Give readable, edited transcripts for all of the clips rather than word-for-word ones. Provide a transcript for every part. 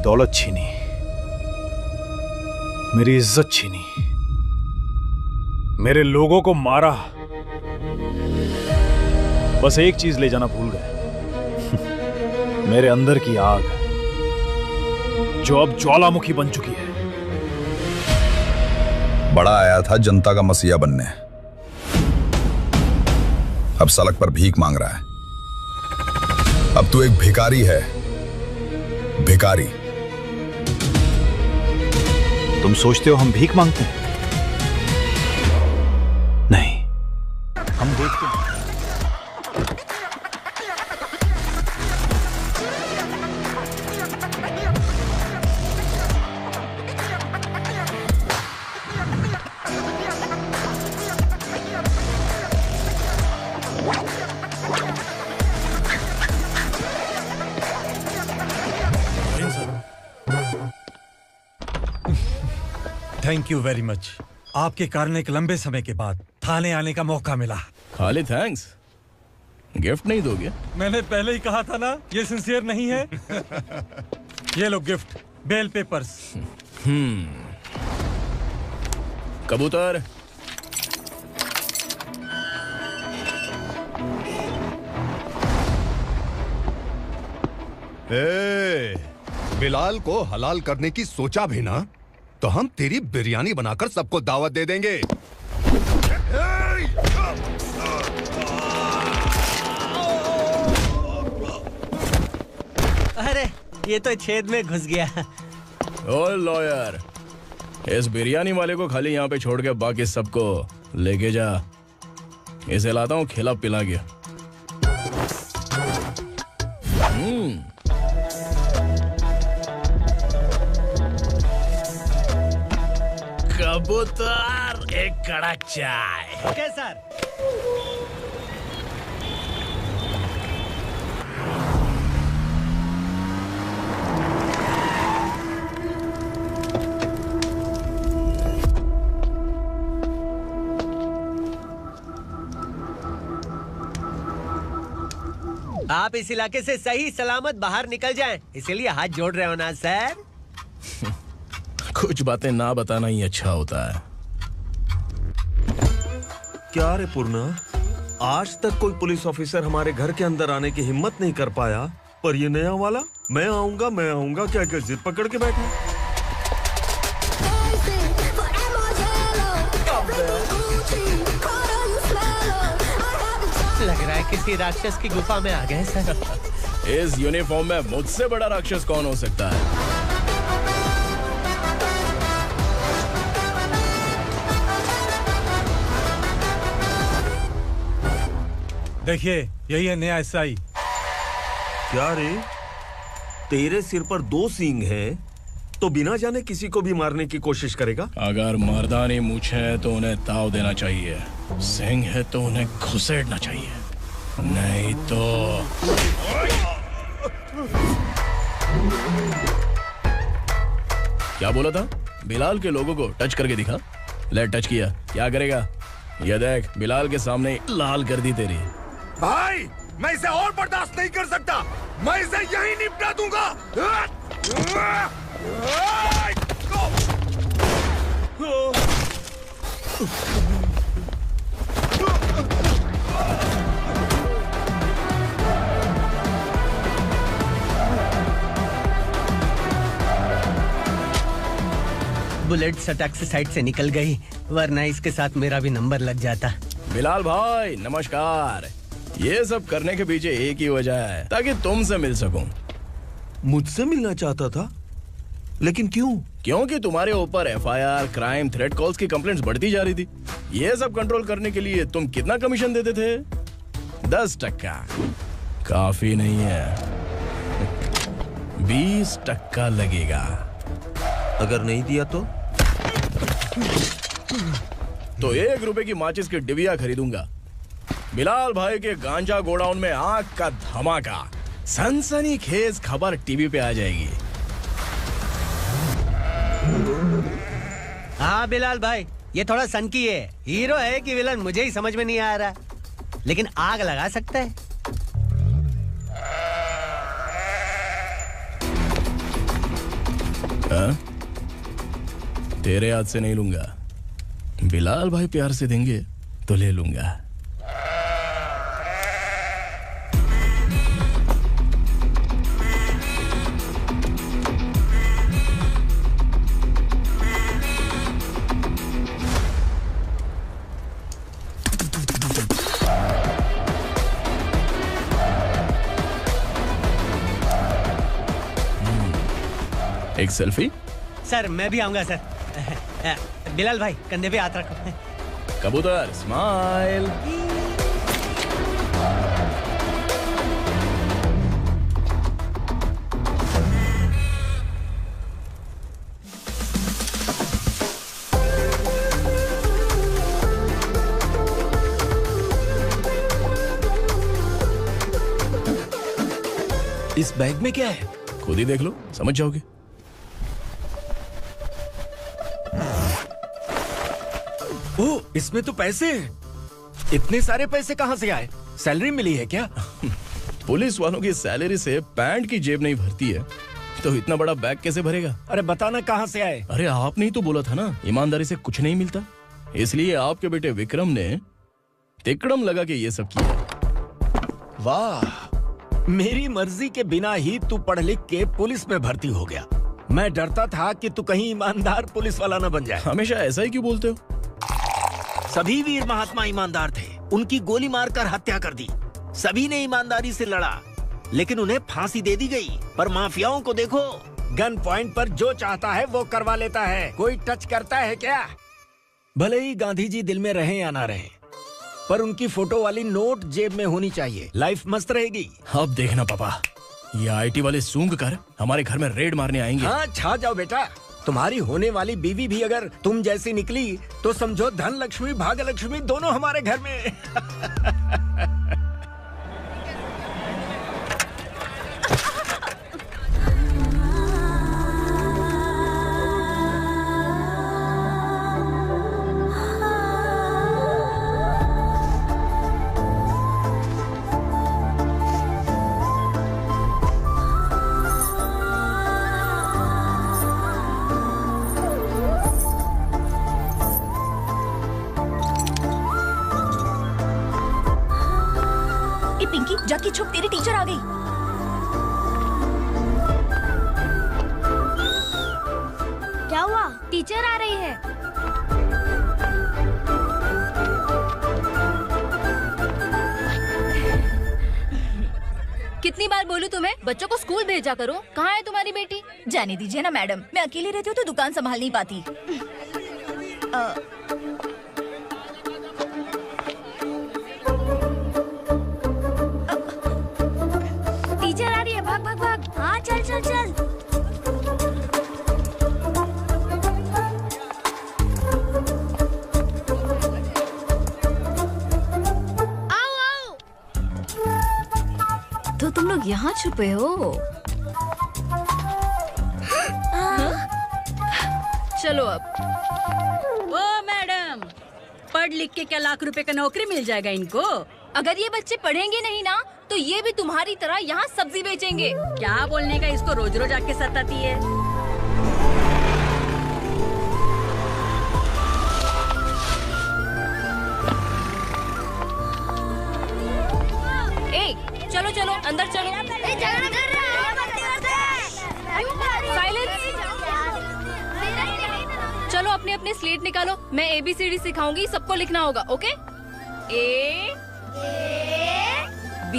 दौलत छीनी, मेरी इज्जत छीनी, मेरे लोगों को मारा। बस एक चीज ले जाना भूल गए, मेरे अंदर की आग जो अब ज्वालामुखी बन चुकी है। बड़ा आया था जनता का मसीहा बनने, अब सड़क पर भीख मांग रहा है। अब तू एक भिखारी है, भिखारी। तुम सोचते हो हम भीख मांगते हैं? नहीं, हम देखते हैं। Thank you very much. आपके कारण एक लंबे समय के बाद थाने आने का मौका मिला। खाली थैंक्स, गिफ्ट नहीं दोगे? मैंने पहले ही कहा था ना, ये सिंसियर नहीं है। ये लो गिफ्ट, बेल पेपर्स। कबूतर। बिलाल को हलाल करने की सोचा भी ना, तो हम तेरी बिरयानी बनाकर सबको दावत दे देंगे। अरे ये तो छेद में घुस गया। ओ लॉयर, इस बिरयानी वाले को खाली यहाँ पे छोड़ के बाकी सबको लेके जा। इसे लाता हूँ खिला पिला गया। कबूतर, एक कड़क चाय। Okay sir. आप इस इलाके से सही सलामत बाहर निकल जाएं, इसीलिए हाथ जोड़ रहे हो ना सर? कुछ बातें ना बताना ही अच्छा होता है। क्या रे पूर्णा, आज तक कोई पुलिस ऑफिसर हमारे घर के अंदर आने की हिम्मत नहीं कर पाया, पर ये नया वाला मैं आऊंगा क्या क्या जिद पकड़ के बैठा। लग रहा है किसी राक्षस की गुफा में आ गए सर। इस यूनिफॉर्म में मुझसे बड़ा राक्षस कौन हो सकता है? देखिए, यही है नया एसआई। क्या रे, तेरे सिर पर 2 सींग हैं, तो बिना जाने किसी को भी मारने की कोशिश करेगा? अगर मर्दानी मूंछ है तो उन्हें ताव देना चाहिए, सिंह है तो उन्हें घुसेड़ना चाहिए, नहीं तो। क्या बोला था? बिलाल के लोगों को टच करके दिखा। ले टच किया, क्या करेगा? ये देख, बिलाल के सामने लाल कर दी तेरी। भाई, मैं इसे और बर्दाश्त नहीं कर सकता, मैं इसे यहीं निपटा दूंगा। बुलेट सटक से साइड से निकल गई, वरना इसके साथ मेरा भी नंबर लग जाता। बिलाल भाई नमस्कार। ये सब करने के पीछे एक ही वजह है, ताकि तुमसे मिल सकूं। मुझसे मिलना चाहता था, लेकिन क्यों? क्योंकि तुम्हारे ऊपर एफआईआर, क्राइम, थ्रेट कॉल्स की कंप्लेंट्स बढ़ती जा रही थी। ये सब कंट्रोल करने के लिए तुम कितना कमीशन देते थे? 10%। काफी नहीं है, 20% लगेगा। अगर नहीं दिया तो 1 रुपए की माचिस की डिबिया खरीदूंगा। बिलाल भाई के गांजा गोडाउन में आग का धमाका, सनसनीखेज खबर टीवी पे आ जाएगी। हाँ बिलाल भाई, ये थोड़ा सनकी है। हीरो है कि विलन मुझे ही समझ में नहीं आ रहा, लेकिन आग लगा सकता है। हाँ? तेरे हाथ से नहीं लूंगा, बिलाल भाई प्यार से देंगे तो ले लूंगा। एक सेल्फी। सर मैं भी आऊंगा सर। बिलाल भाई कंधे पे हाथ रखो। कबूतर स्माइल। इस बैग में क्या है? खुद ही देख लो, समझ जाओगे। ओह, इसमें तो पैसे हैं। इतने सारे पैसे कहां से आए? सैलरी मिली है क्या? पुलिस वालों की सैलरी से पैंट की जेब नहीं भरती है, तो इतना बड़ा बैग कैसे भरेगा? अरे बताना कहां से आए? अरे आपने ही तो बोला था ना, ईमानदारी से कुछ नहीं मिलता, इसलिए आपके बेटे विक्रम ने तिकड़म लगा के ये सब किया। वाह, मेरी मर्जी के बिना ही तू पढ़ लिख के पुलिस में भर्ती हो गया। मैं डरता था कि तू कहीं ईमानदार पुलिस वाला न बन जाए। हमेशा ऐसा ही क्यों बोलते हो? सभी वीर महात्मा ईमानदार थे, उनकी गोली मारकर हत्या कर दी। सभी ने ईमानदारी से लड़ा, लेकिन उन्हें फांसी दे दी गई। पर माफियाओं को देखो, गन पॉइंट पर जो चाहता है वो करवा लेता है। कोई टच करता है क्या? भले ही गांधी जी दिल में रहे या ना रहे, पर उनकी फोटो वाली नोट जेब में होनी चाहिए। लाइफ मस्त रहेगी। अब देखना पापा, ये आईटी वाले सूंघ कर हमारे घर में रेड मारने आएंगे। हाँ, छा जाओ बेटा। तुम्हारी होने वाली बीवी भी अगर तुम जैसी निकली तो समझो धन लक्ष्मी भाग्य लक्ष्मी दोनों हमारे घर में। जाके छुप, तेरी टीचर आ गई। क्या हुआ? टीचर आ रही है। कितनी बार बोलूं तुम्हें, बच्चों को स्कूल भेजा करो। कहाँ है तुम्हारी बेटी? जाने दीजिए ना मैडम, मैं अकेली रहती हूँ तो दुकान संभाल नहीं पाती। टीचर आ रही है, भाग भाग भाग। हाँ चल चल चल। आओ आओ। तो तुम लोग यहाँ छुपे हो? चलो अब। ओ मैडम, पढ़ लिख के क्या लाख रुपए का नौकरी मिल जाएगा इनको? अगर ये बच्चे पढ़ेंगे नहीं ना, तो ये भी तुम्हारी तरह यहाँ सब्जी बेचेंगे। क्या बोलने का, इसको रोज रोज आके सताती है। ए, चलो चलो अंदर चलो। साइलेंस। चलो अपने अपने स्लेट निकालो, मैं ABCD सिखाऊंगी, सबको लिखना होगा। ओके? A B।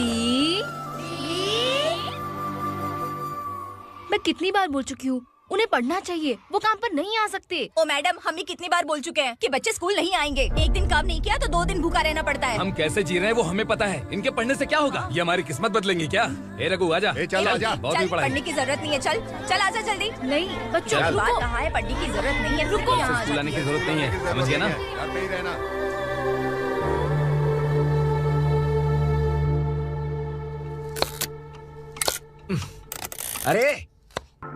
मैं कितनी बार बोल चुकी हूँ, उन्हें पढ़ना चाहिए, वो काम पर नहीं आ सकते। ओ मैडम, हम भी कितनी बार बोल चुके हैं कि बच्चे स्कूल नहीं आएंगे। एक दिन काम नहीं किया तो 2 दिन भूखा रहना पड़ता है। हम कैसे जी रहे हैं वो हमें पता है, इनके पढ़ने से क्या होगा? ये हमारी किस्मत बदलेंगे क्या? ए रघु आजा। चल आजा। बहुत भी पढ़ाई। पढ़ने की जरूरत नहीं है, चल चल आजा जल्दी। नहीं बच्चों चल। रुको। कहा है पढ़ने की जरूरत नहीं है, रुको। स्कूल आने की जरूरत नहीं है, समझ गया ना? घर पे ही रहना। अरे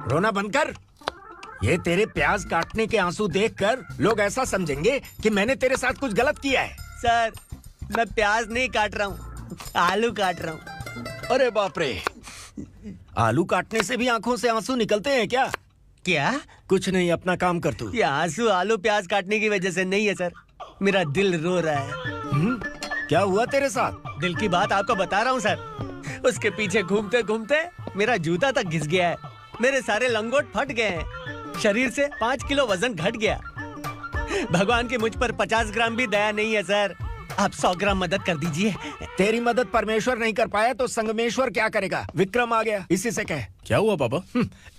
रोना बंद कर। ये तेरे प्याज काटने के आंसू देखकर लोग ऐसा समझेंगे कि मैंने तेरे साथ कुछ गलत किया है। सर मैं प्याज नहीं काट रहा हूँ, आलू काट रहा हूँ। अरे बाप रे, आलू काटने से भी आंखों से आंसू निकलते हैं क्या? क्या? कुछ नहीं, अपना काम कर तू। ये आंसू आलू प्याज काटने की वजह से नहीं है सर, मेरा दिल रो रहा है। क्या हुआ तेरे साथ? दिल की बात आपको बता रहा हूँ सर। उसके पीछे घूमते घूमते मेरा जूता तक घिस गया है, मेरे सारे लंगोट फट गए हैं, शरीर से 5 किलो वजन घट गया। भगवान की मुझ पर 50 ग्राम भी दया नहीं है सर, आप 100 ग्राम मदद कर दीजिए। तेरी मदद परमेश्वर नहीं कर पाया तो संगमेश्वर क्या करेगा? विक्रम आ गया, इसी से कह। क्या हुआ पापा?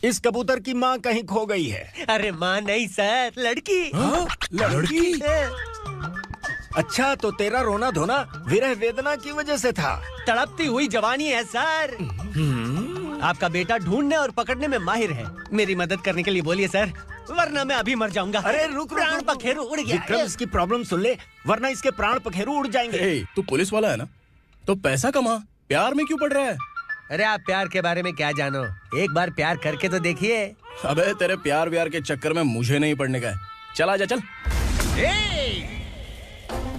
इस कबूतर की माँ कहीं खो गई है। अरे माँ नहीं सर, लड़की। लड़की? अच्छा, तो तेरा रोना धोना विरह वेदना की वजह से था। तड़पती हुई जवानी है सर। आपका बेटा ढूंढने और पकड़ने में माहिर है, मेरी मदद करने के लिए बोलिए सर, वरना मैं अभी मर जाऊंगा। अरे रुक, प्राण पखेरु उड़ गया। विक्रम, इसकी प्रॉब्लम सुन ले, वरना इसके प्राण पखेरु उड़ जाएंगे। तू पुलिस वाला है ना, तो पैसा कमा, प्यार में क्यों पड़ रहा है? अरे आप प्यार के बारे में क्या जानो, एक बार प्यार करके तो देखिए। अबे तेरे प्यार व्यार के चक्कर में मुझे नहीं पड़ने का है, चला जा चल।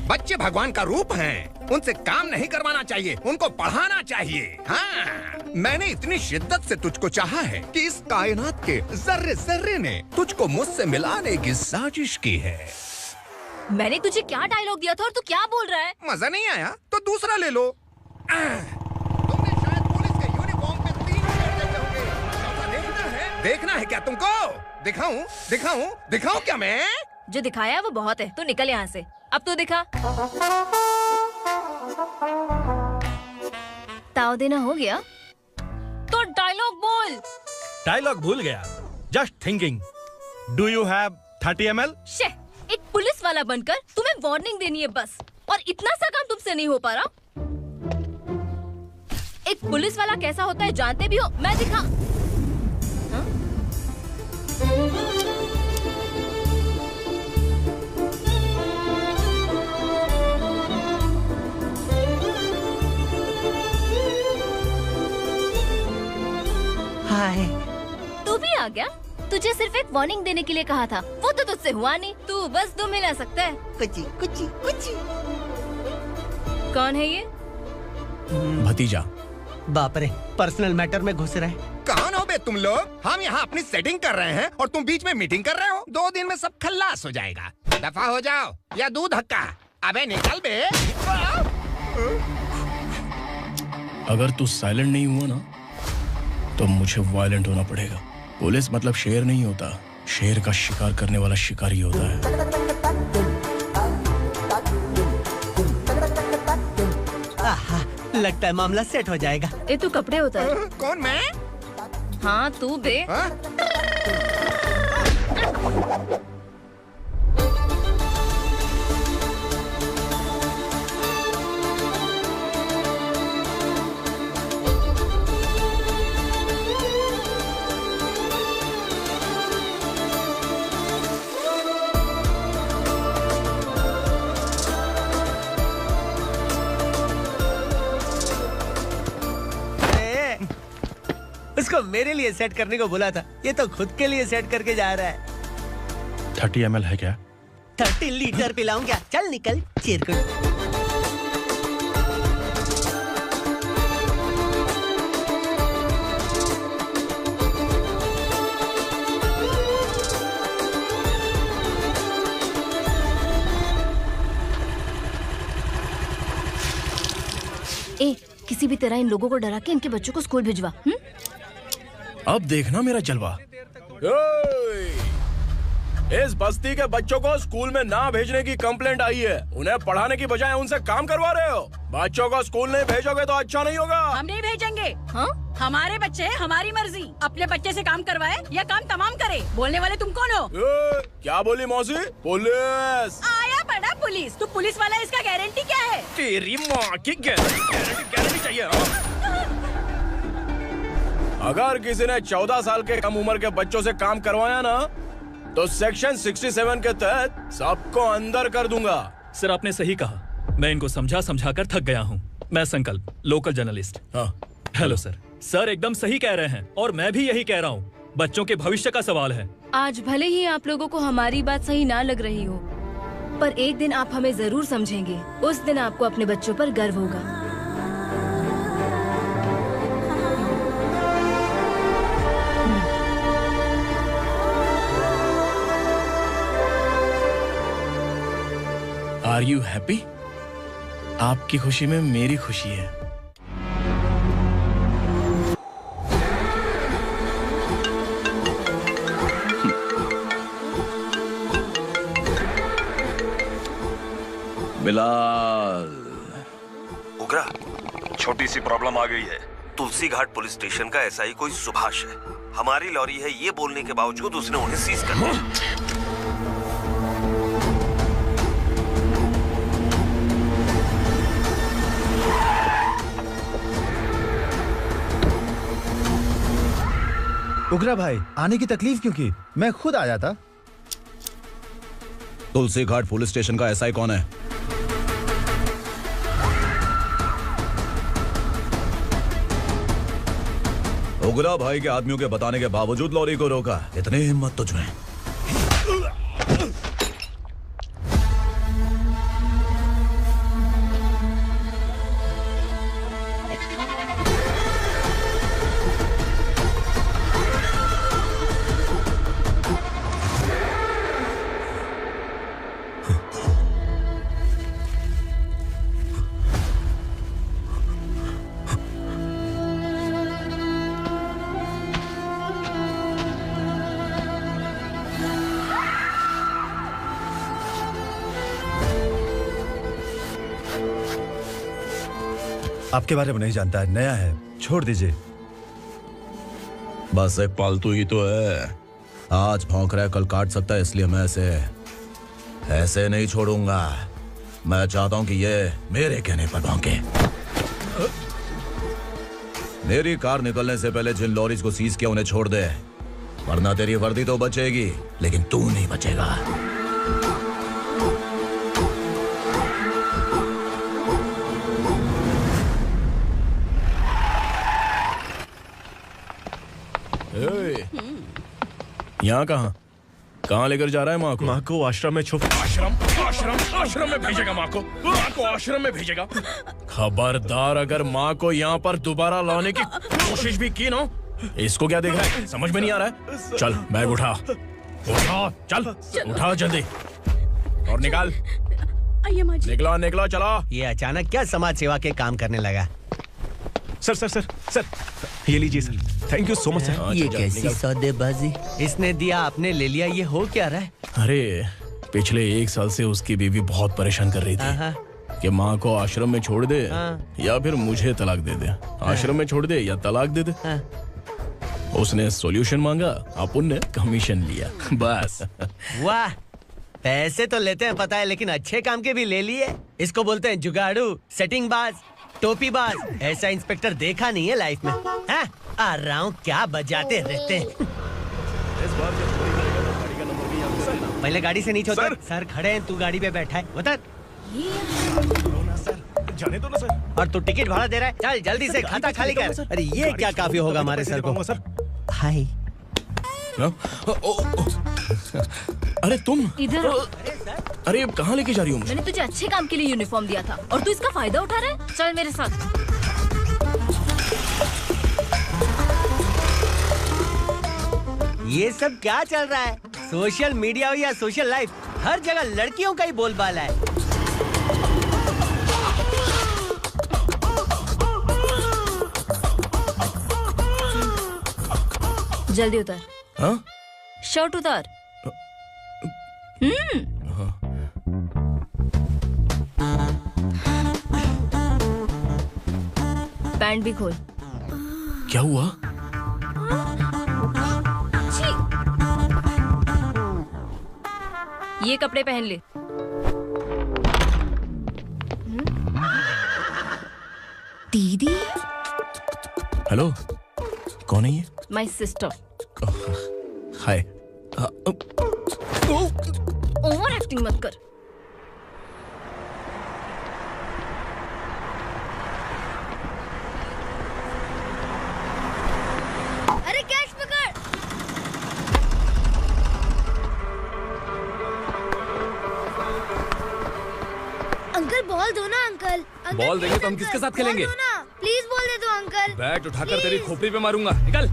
बच्चे भगवान का रूप हैं, उनसे काम नहीं करवाना चाहिए, उनको पढ़ाना चाहिए। हाँ, मैंने इतनी शिद्दत से तुझको चाहा है कि इस कायनात के जर्रे जर्रे ने तुझको मुझसे मिलाने की साजिश की है। मैंने तुझे क्या डायलॉग दिया था और तू क्या बोल रहा है? मजा नहीं आया तो दूसरा ले लो। तुमने शायद पुलिस के यूनिफॉर्म पे 3 शेर देखे होंगे। ऐसा देखना है क्या तुमको? दिखाऊं दिखाऊं दिखाऊं क्या मैं? जो दिखाया वो बहुत है, तू निकल यहाँ से। अब तो दिखा। ताव देना हो गया तो डायलॉग बोल। डायलॉग भूल गया। Just thinking, do you have 30 ml? शे, एक पुलिस वाला बनकर तुम्हें वार्निंग देनी है बस, और इतना सा काम तुमसे नहीं हो पा रहा। एक पुलिस वाला कैसा होता है जानते भी हो? मैं दिखा। हाय, तू भी आ गया? तुझे सिर्फ एक वार्निंग देने के लिए कहा था, वो तो तुझसे हुआ नहीं। तू बस 2 मिला सकता है। कुची कुची कुची। कौन है ये? भतीजा। बाप रे, पर्सनल मैटर में घुस रहे। कौन हो बे तुम लोग? हम यहाँ अपनी सेटिंग कर रहे हैं और तुम बीच में मीटिंग कर रहे हो। 2 दिन में सब खल्लास हो जाएगा। दफा हो जाओ या दूध धक्का। अबे निकल बे। अगर तू साइलेंट नहीं हुआ ना तो मुझे वायलेंट होना पड़ेगा। पुलिस मतलब शेर नहीं होता, शेर का शिकार करने वाला शिकारी होता है। आहा, लगता है मामला सेट हो जाएगा। ये तू कपड़े उतार। कौन मैं? हाँ तू बे। उसको मेरे लिए सेट करने को बोला था, ये तो खुद के लिए सेट करके जा रहा है। 30 ml है क्या? 30 लीटर पिलाऊं क्या? चल निकल चिरकुट। ए, किसी भी तरह इन लोगों को डरा के इनके बच्चों को स्कूल भिजवा। अब देखना मेरा जलवा। इस बस्ती के बच्चों को स्कूल में ना भेजने की कंप्लेंट आई है। उन्हें पढ़ाने की बजाय उनसे काम करवा रहे हो। बच्चों को स्कूल नहीं भेजोगे तो अच्छा नहीं होगा। हम नहीं भेजेंगे। हाँ? हमारे बच्चे, हमारी मर्जी। अपने बच्चे से काम करवाए या काम तमाम करे। बोलने वाले तुम कौन हो? क्या बोली मौसी? पुलिस आया बड़ा पुलिस। तू पुलिस वाला, इसका गारंटी क्या है? तेरी माँ की गारंटी चाहिए। अगर किसी ने 14 साल के कम उम्र के बच्चों से काम करवाया ना तो सेक्शन 67 के तहत सबको अंदर कर दूंगा। सर आपने सही कहा, मैं इनको समझा कर थक गया हूँ। मैं संकल्प, लोकल जर्नलिस्ट। हाँ। Hello sir. सर एकदम सही कह रहे हैं और मैं भी यही कह रहा हूँ। बच्चों के भविष्य का सवाल है। आज भले ही आप लोगों को हमारी बात सही ना लग रही हो, पर एक दिन आप हमें जरूर समझेंगे। उस दिन आपको अपने बच्चों पर गर्व होगा। Are you happy? आपकी खुशी में मेरी खुशी है। बिलाल। उग्रा, छोटी सी प्रॉब्लम आ गई है। तुलसी घाट पुलिस स्टेशन का एसआई कोई सुभाष है। हमारी लॉरी है ये बोलने के बावजूद उसने उन्हें सीज कर दिया। उग्रा भाई, आने की तकलीफ क्यों की? मैं खुद आया था। तुलसी घाट पुलिस स्टेशन का एसआई कौन है? उग्रा भाई के आदमियों के बताने के बावजूद लॉरी को रोका। इतनी हिम्मत तुझमें? आपके बारे में नहीं जानता है, नया है, छोड़ दीजिए। बस एक पालतू ही तो है। आज भौंक रहा है, कल काट सकता है, इसलिए मैं ऐसे नहीं छोड़ूंगा। मैं चाहता हूं कि ये मेरे कहने पर भौंके। मेरी कार निकलने से पहले जिन लॉरीज को सीज किया उन्हें छोड़ दे, वरना तेरी वर्दी तो बचेगी लेकिन तू नहीं बचेगा। यहाँ कहाँ लेकर जा रहा है माँ को? माँ को आश्रम में छुप। आश्रम में भेजेगा माँ को? माँ को आश्रम में भेजेगा? खबरदार, अगर माँ को यहाँ पर दोबारा लाने की कोशिश भी की ना, इसको क्या देख रहा है? समझ में नहीं आ रहा है? चल बैग उठा, चल उठा जल्दी और निकाल। निकला चला। ये अचानक क्या समाज सेवा के काम करने लगा? सर, ये लीजिए sir. Thank you so much sir. ये कैसी सौदेबाजी? इसने दिया, आपने ले लिया, ये हो क्या रहा है? अरे पिछले 1 साल से उसकी बीवी बहुत परेशान कर रही थी कि माँ को आश्रम में छोड़ दे या फिर मुझे तलाक दे दे। आश्रम में छोड़ दे या तलाक दे दे। उसने सॉल्यूशन मांगा, अपन ने कमीशन लिया, बस। वाह, पैसे तो लेते हैं पता है, लेकिन अच्छे काम के भी ले लिए। इसको बोलते हैं जुगाड़ू, सेटिंग बाज, टोपी बाज। ऐसा इंस्पेक्टर देखा नहीं है लाइफ में। हाँ? आ रहा हूँ, क्या बजाते रहते हैं। पहले गाड़ी से नीचे उतर। सर खड़े हैं, तू गाड़ी पे बैठा है, उतर। जाने दो ना सर। और तू टिकट भाड़ा दे रहा है? चल जल्दी से खाता खाली कर। अरे ये क्या काफी होगा हमारे सर को। हाय। अरे तुम इधर। अरे अब कहाँ लेके जा रही हो? मैंने तुझे अच्छे काम के लिए यूनिफॉर्म दिया था और तू इसका फायदा उठा रहा है। चल मेरे साथ। ये सब क्या चल रहा है? सोशल मीडिया हो या सोशल लाइफ, हर जगह लड़कियों का ही बोलबाला है। जल्दी उतर। हाँ? शर्ट उतार। पैंट भी खोल। क्या हुआ? ये कपड़े पहन ले। दीदी। हेलो, कौन है ये? My sister. Hi. Over acting मत कर। अरे कैश पकड़। अंकल बॉल दो ना अंकल। बॉल देंगे तो हम किसके साथ खेलेंगे? प्लीज बॉल दे दो अंकल। बैट उठाकर तेरी खोपड़ी पे मारूंगा, निकल।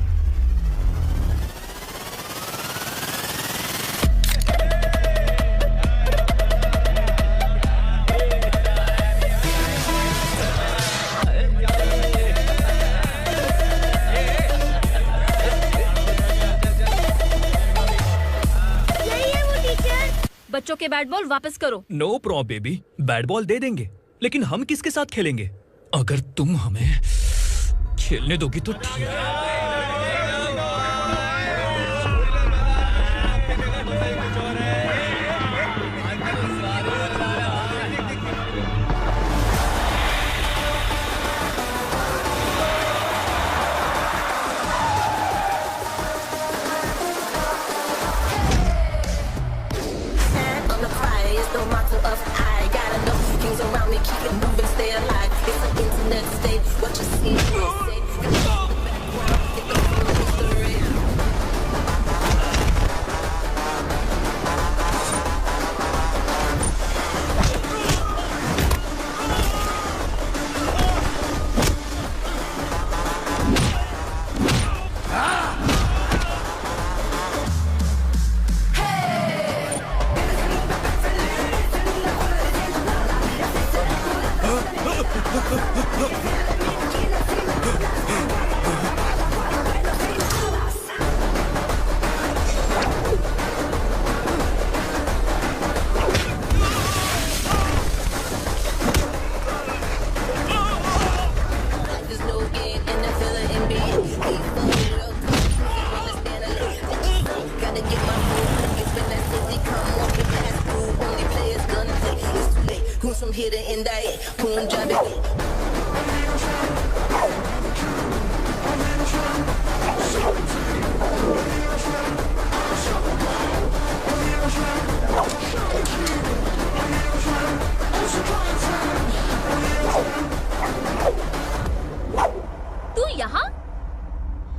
बच्चों के बैट बॉल वापस करो। No problem baby, bat ball दे देंगे, लेकिन हम किसके साथ खेलेंगे? अगर तुम हमें खेलने दोगी तो ठीक है। The motto of I got enough kings around me, keep it moving, stay alive. It's an internet state, what you see, you say.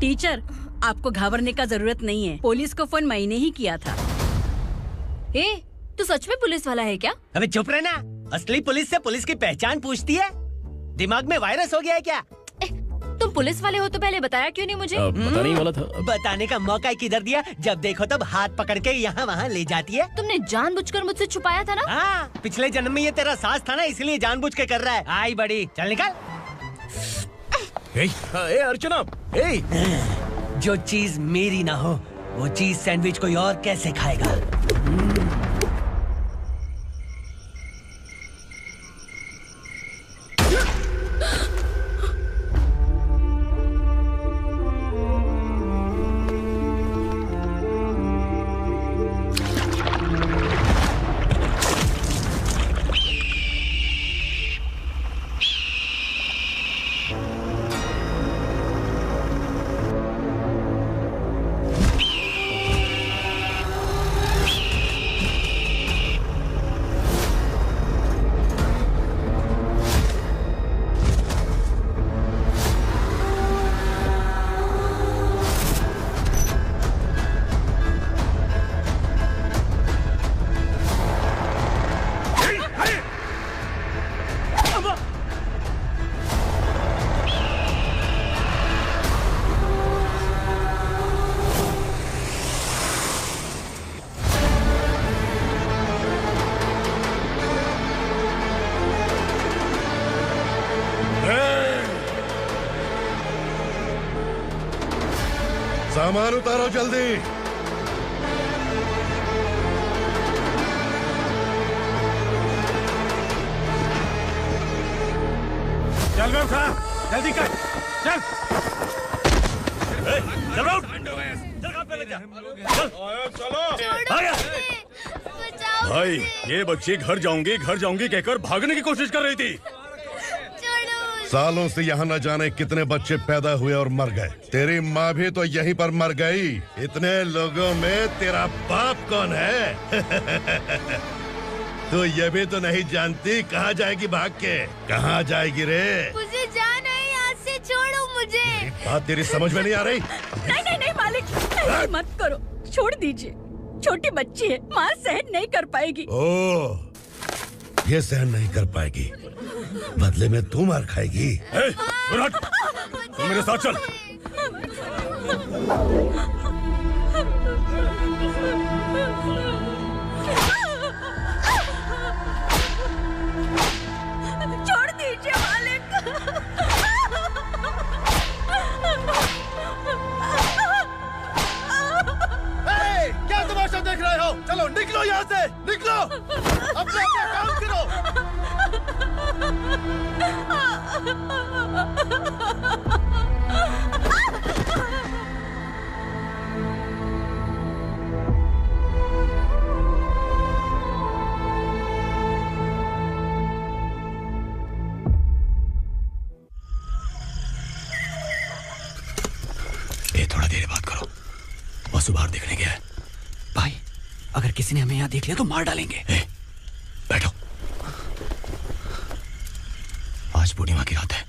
Teacher, आपको घबराने का जरूरत नहीं है। पुलिस को फोन मैंने ही किया था। ए, तू सच में पुलिस वाला है क्या? अबे चुप रहना। असली पुलिस से पुलिस की पहचान पूछती है? दिमाग में वायरस हो गया है क्या? तुम पुलिस वाले हो तो पहले बताया क्यों नहीं मुझे? बताने ही वाला था। बताने का मौका किधर दिया? जब देखो तब हाथ पकड़ के यहाँ वहाँ ले जाती है। तुमने जानबूझकर मुझसे छुपाया था ना? हाँ, पिछले जन्म में ये तेरा सास था ना, इसलिए जानबूझ के कर रहा है। आई बड़ी, चल निकल। ए अर्चना, जो चीज मेरी ना हो वो चीज सैंडविच कोई और कैसे खाएगा? सामान उतारो जल्दी। चल रहा उठा, जल्दी कर, चल। चल रहा उठ। चल कहाँ पे ले जा? चलो। भाई, ये बच्ची घर जाऊंगी कहकर भागने की कोशिश कर रही थी। सालों से यहाँ न जाने कितने बच्चे पैदा हुए और मर गए। तेरी माँ भी तो यहीं पर मर गई। इतने लोगों में तेरा बाप कौन है? तो ये भी तो नहीं जानती कहाँ जाएगी भाग के? कहाँ जाएगी रे? मुझे जाना है यहाँ से, छोड़ो मुझे। बात तेरी समझ में नहीं आ रही? नहीं मालिक, ऐसे मत करो, छोड़ दीजिए। छोटी बच्ची है, माँ सहन नहीं कर पाएगी। ओह, ये सहन नहीं कर पाएगी, बदले में तू मार खाएगी। तू मेरे साथ चल। छोड़ दीजिए मालिक। क्या तमाशा देख रहे हो? चलो निकलो यहाँ से, निकलो। थोड़ा देर बात करो। बस बाहर देखने गया है। भाई, अगर किसी ने हमें यहाँ देख लिया तो मार डालेंगे। बैठो। आज पूर्णिमा की रात है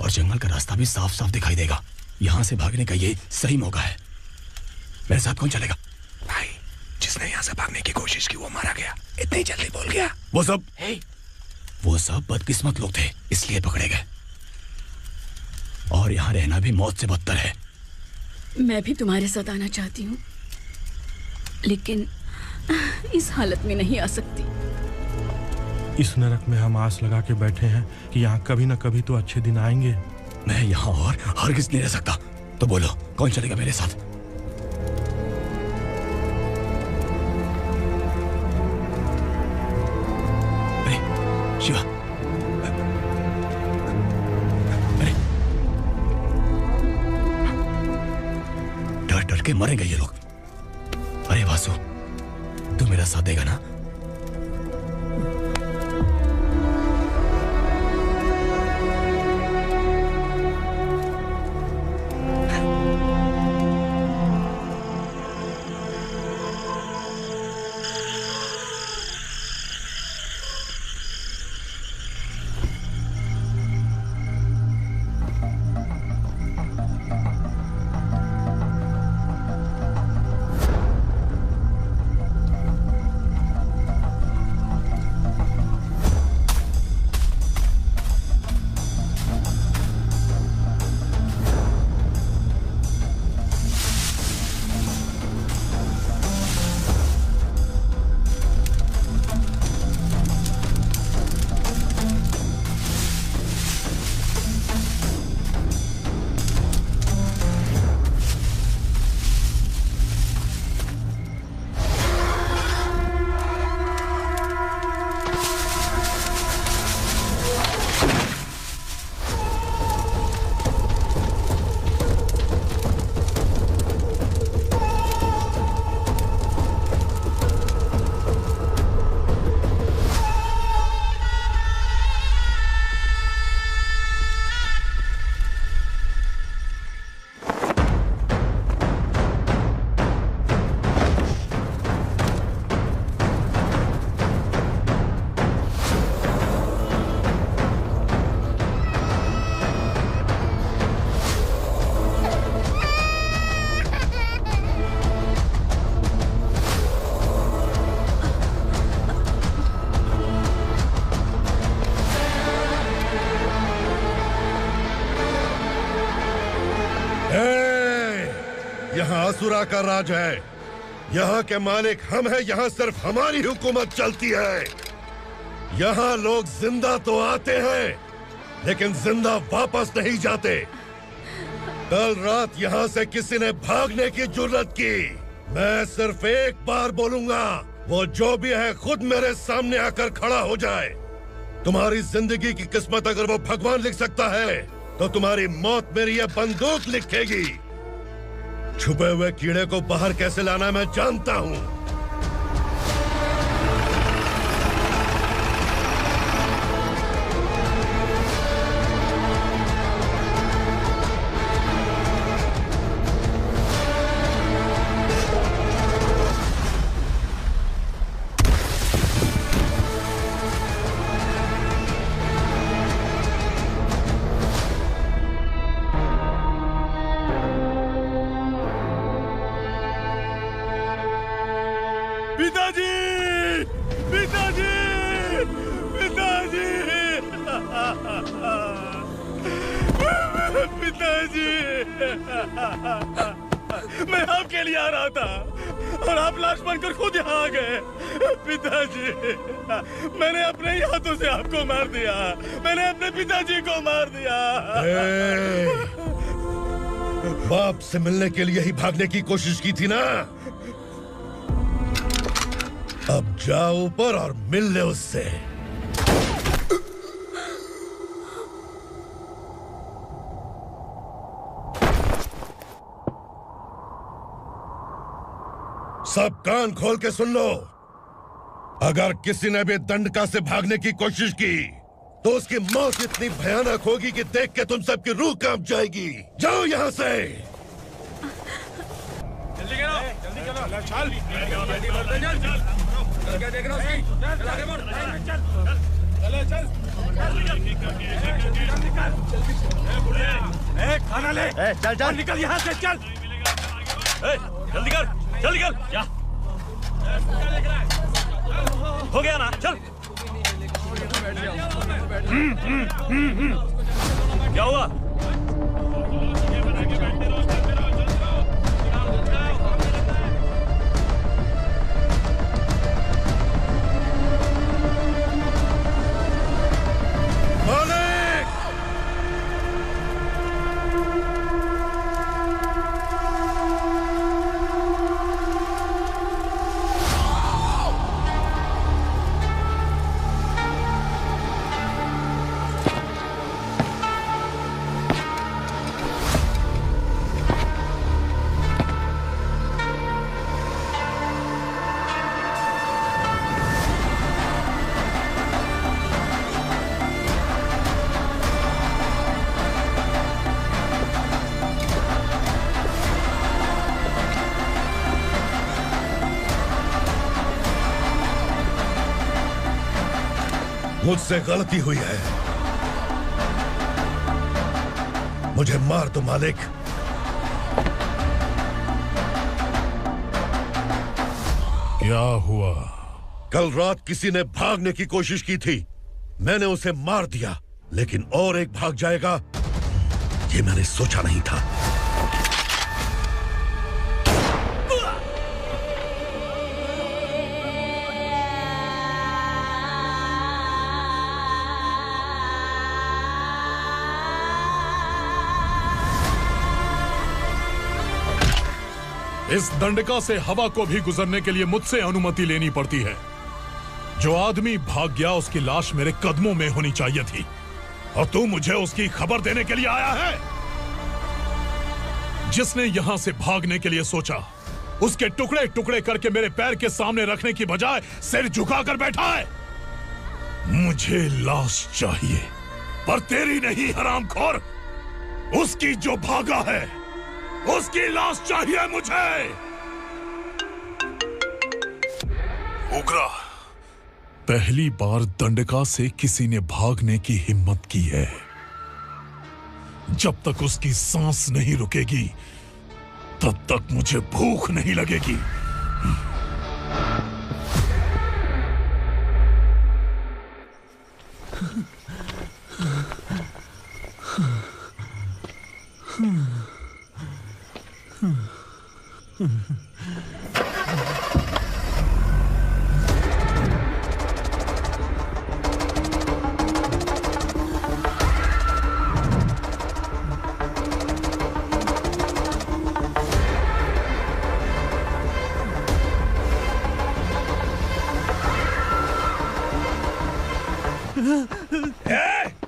और जंगल का रास्ता भी साफ साफ दिखाई देगा। यहाँ से भागने का ये सही मौका है। मेरे साथ कौन चलेगा? भाई, जिसने यहाँ से भागने की कोशिश की वो मारा गया। इतनी जल्दी बोल गया। वो सब बदकिस्मत लोग थे, इसलिए पकड़े गए। और यहाँ रहना भी मौत से बदतर है। मैं भी तुम्हारे साथ आना चाहती हूँ, लेकिन इस हालत में नहीं आ सकती। इस नरक में हम आस लगा के बैठे हैं कि यहाँ कभी ना कभी तो अच्छे दिन आएंगे। मैं यहाँ और हरगिज़ नहीं रह सकता। तो बोलो, कौन चलेगा मेरे साथ? अरे शिवा, डर के मरेंगे ये लोग। अरे वासु, तू मेरा साथ देगा ना? यहाँ असुरा का राज है। यहाँ के मालिक हम हैं। यहाँ सिर्फ हमारी हुकूमत चलती है। यहाँ लोग जिंदा तो आते हैं, लेकिन जिंदा वापस नहीं जाते। कल रात यहाँ से किसी ने भागने की जुर्रत की, मैं सिर्फ एक बार बोलूंगा, वो जो भी है खुद मेरे सामने आकर खड़ा हो जाए। तुम्हारी जिंदगी की किस्मत अगर वो भगवान लिख सकता है, तो तुम्हारी मौत मेरी ये बंदूक लिखेगी। छुपे हुए कीड़े को बाहर कैसे लाना मैं जानता हूँ। मैं आपके लिए आ रहा था और आप लाश बनकर खुद यहाँ आ गए। पिताजी, मैंने अपने ही हाथों से आपको मार दिया। मैंने अपने पिताजी को मार दिया। बाप से मिलने के लिए ही भागने की कोशिश की थी ना? अब जाओ ऊपर और मिल ले उससे। सब कान खोल के सुन लो। अगर किसी ने भी दंडका से भागने की कोशिश की तो उसकी मौत इतनी भयानक होगी कि देख के तुम सबकी रूह कांप जाएगी। जाओ यहाँ से। जल्दी करो, जल्दी करो, चल, जल्दी बढ़ते चल, चल, क्या देख रहा है? चल आगे बढ़, चल, चल, खाना ले, चल चल निकल यहाँ से, चल, जल्दी कर, जा। हो गया ना, चल। क्या हुआ? मुझसे गलती हुई है, मुझे मार दो मालिक। क्या हुआ? कल रात किसी ने भागने की कोशिश की थी, मैंने उसे मार दिया, लेकिन और एक भाग जाएगा ये मैंने सोचा नहीं था। इस दंडका से हवा को भी गुजरने के लिए मुझसे अनुमति लेनी पड़ती है। जो आदमी भाग गया उसकी लाश मेरे कदमों में होनी चाहिए थी, और तू मुझे उसकी खबर देने के लिए आया है। जिसने यहां से भागने के लिए सोचा, उसके टुकड़े टुकड़े करके मेरे पैर के सामने रखने की बजाय सिर झुकाकर बैठा है। मुझे लाश चाहिए, पर तेरी नहीं हरामखोर, उसकी जो भागा है उसकी लाश चाहिए मुझे। उग्रा, पहली बार दंडका से किसी ने भागने की हिम्मत की है। जब तक उसकी सांस नहीं रुकेगी तब तक मुझे भूख नहीं लगेगी।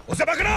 उसे पकड़ो।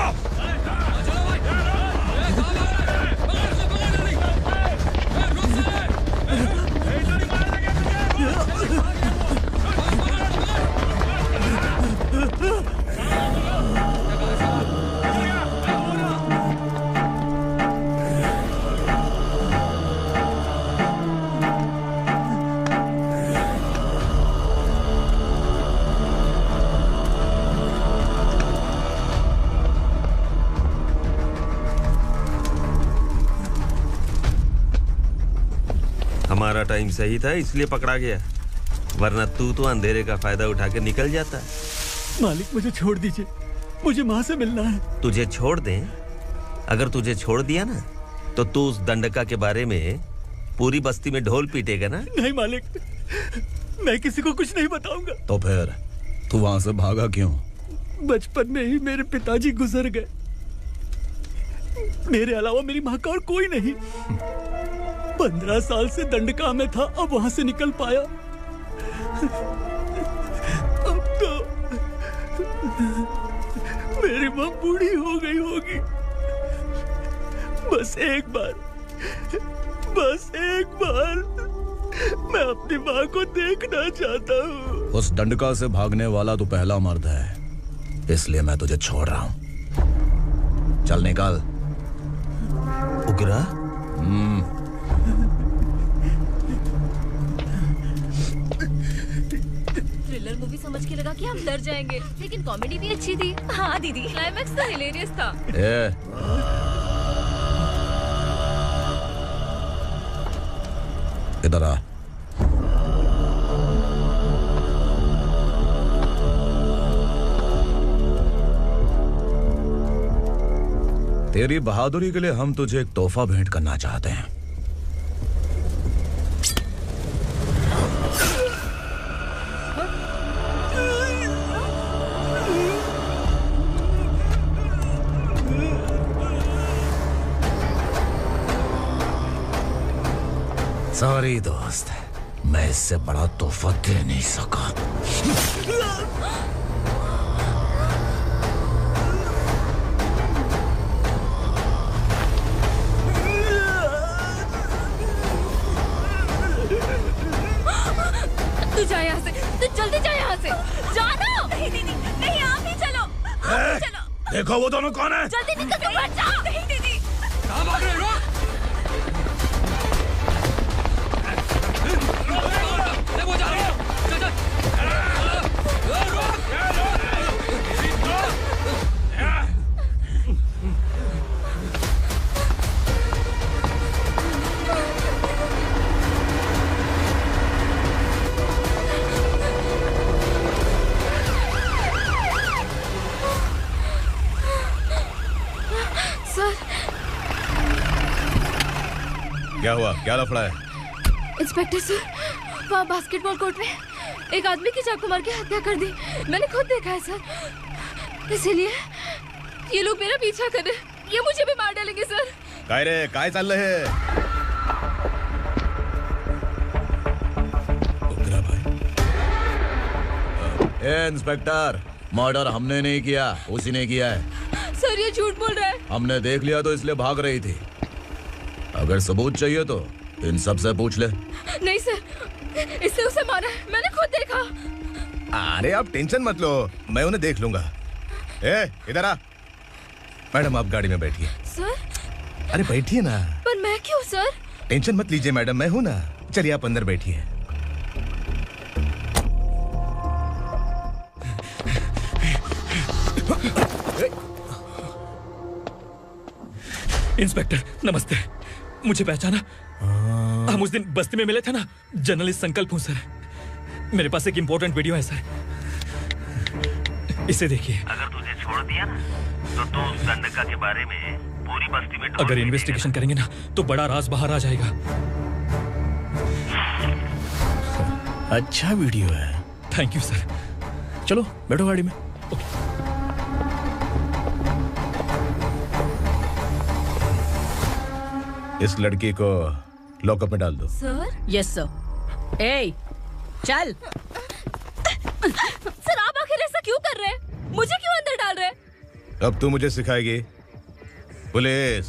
हमारा टाइम सही था इसलिए पकड़ा गया, वरना तू तो अंधेरे का फायदा उठा के निकल जाता। मालिक मुझे छोड़ दीजिए, मुझे माँ से मिलना है। तुझे छोड़ दें? अगर तुझे छोड़ दिया ना तो तू उस दंडका के बारे में पूरी बस्ती में ढोल पीटेगा ना। नहीं मालिक, मैं किसी को कुछ नहीं बताऊंगा। तो फिर तू वहां से भागा क्यों? बचपन में ही मेरे पिताजी गुजर गए, मेरे अलावा मेरी माँ का और कोई नहीं। 15 साल से दंडका में था, अब वहां से निकल पाया। अब तो मेरी माँ बूढ़ी हो गई होगी। बस एक बार मैं अपनी माँ को देखना चाहता हूँ। उस डंडका से भागने वाला तू पहला मर्द है, इसलिए मैं तुझे छोड़ रहा हूँ। चल निकल। उग्रा? थ्रिलर मूवी समझ के लगा कि हम डर जाएंगे, लेकिन कॉमेडी भी अच्छी थी। हाँ दीदी, क्लाइमैक्स तो हिलेरियस था। इधर आ। तेरी बहादुरी के लिए हम तुझे एक तोहफा भेंट करना चाहते हैं। सॉरी दोस्त, मैं इससे बड़ा तोहफा दे नहीं सका। तू जा यहाँ से, तू जल्दी जा यहाँ से। जानो। नहीं दीदी, नहीं आप ही चलो, आप ही चलो। देखो वो दोनों कौन है? जल्दी निकल के बैठ जाओ। नहीं दीदी। कहाँ भाग रहे हो? वो जा रहे हो। चल चल। सर। क्या हुआ? क्या लफड़ा है? इंस्पेक्टर सर, वहाँ बास्केटबॉल कोर्ट में एक आदमी की चाकू मार के हत्या कर दी। मैंने खुद देखा है सर, इसीलिए ये लोग मेरा पीछा कर रहे हैं। ये मुझे भी मार डालेंगे सर। काय रे, काय चल रहे हैं? इंस्पेक्टर, मर्डर हमने नहीं किया, उसी ने किया है। सर ये झूठ बोल रहा है। हमने देख लिया तो इसलिए भाग रही थी। अगर सबूत चाहिए तो इन सब से पूछ ले। नहीं सर, इसने उसे मारा है, मैंने खुद देखा। अरे आप टेंशन मत लो, मैं उन्हें देख लूंगा। इधर आ। मैडम आप गाड़ी में बैठिए। सर। अरे बैठिए ना। पर मैं क्यों सर? टेंशन मत लीजिए मैडम, मैं हूं ना। चलिए आप अंदर बैठिए। इंस्पेक्टर नमस्ते, मुझे पहचाना? हम उस दिन बस्ती में मिले थे ना। जर्नलिस्ट संकल्प हूँ सर। मेरे पास एक इम्पोर्टेंट वीडियो है सर, इसे देखिए। अगर तुझे छोड़ दिया ना तो तू उस गंडका के बारे में पूरी बस्ती में अगर इन्वेस्टिगेशन करेंगे ना तो बड़ा राज बाहर आ जाएगा। अच्छा वीडियो है। Thank you sir. चलो बैठो गाड़ी में। इस लड़की को लॉकअप में डाल दो। सर? Yes sir. ए, चल। सर आप आखिर ऐसा क्यों कर रहे हैं? मुझे क्यों अंदर डाल रहे हैं? अब तू मुझे सिखाएगी? पुलिस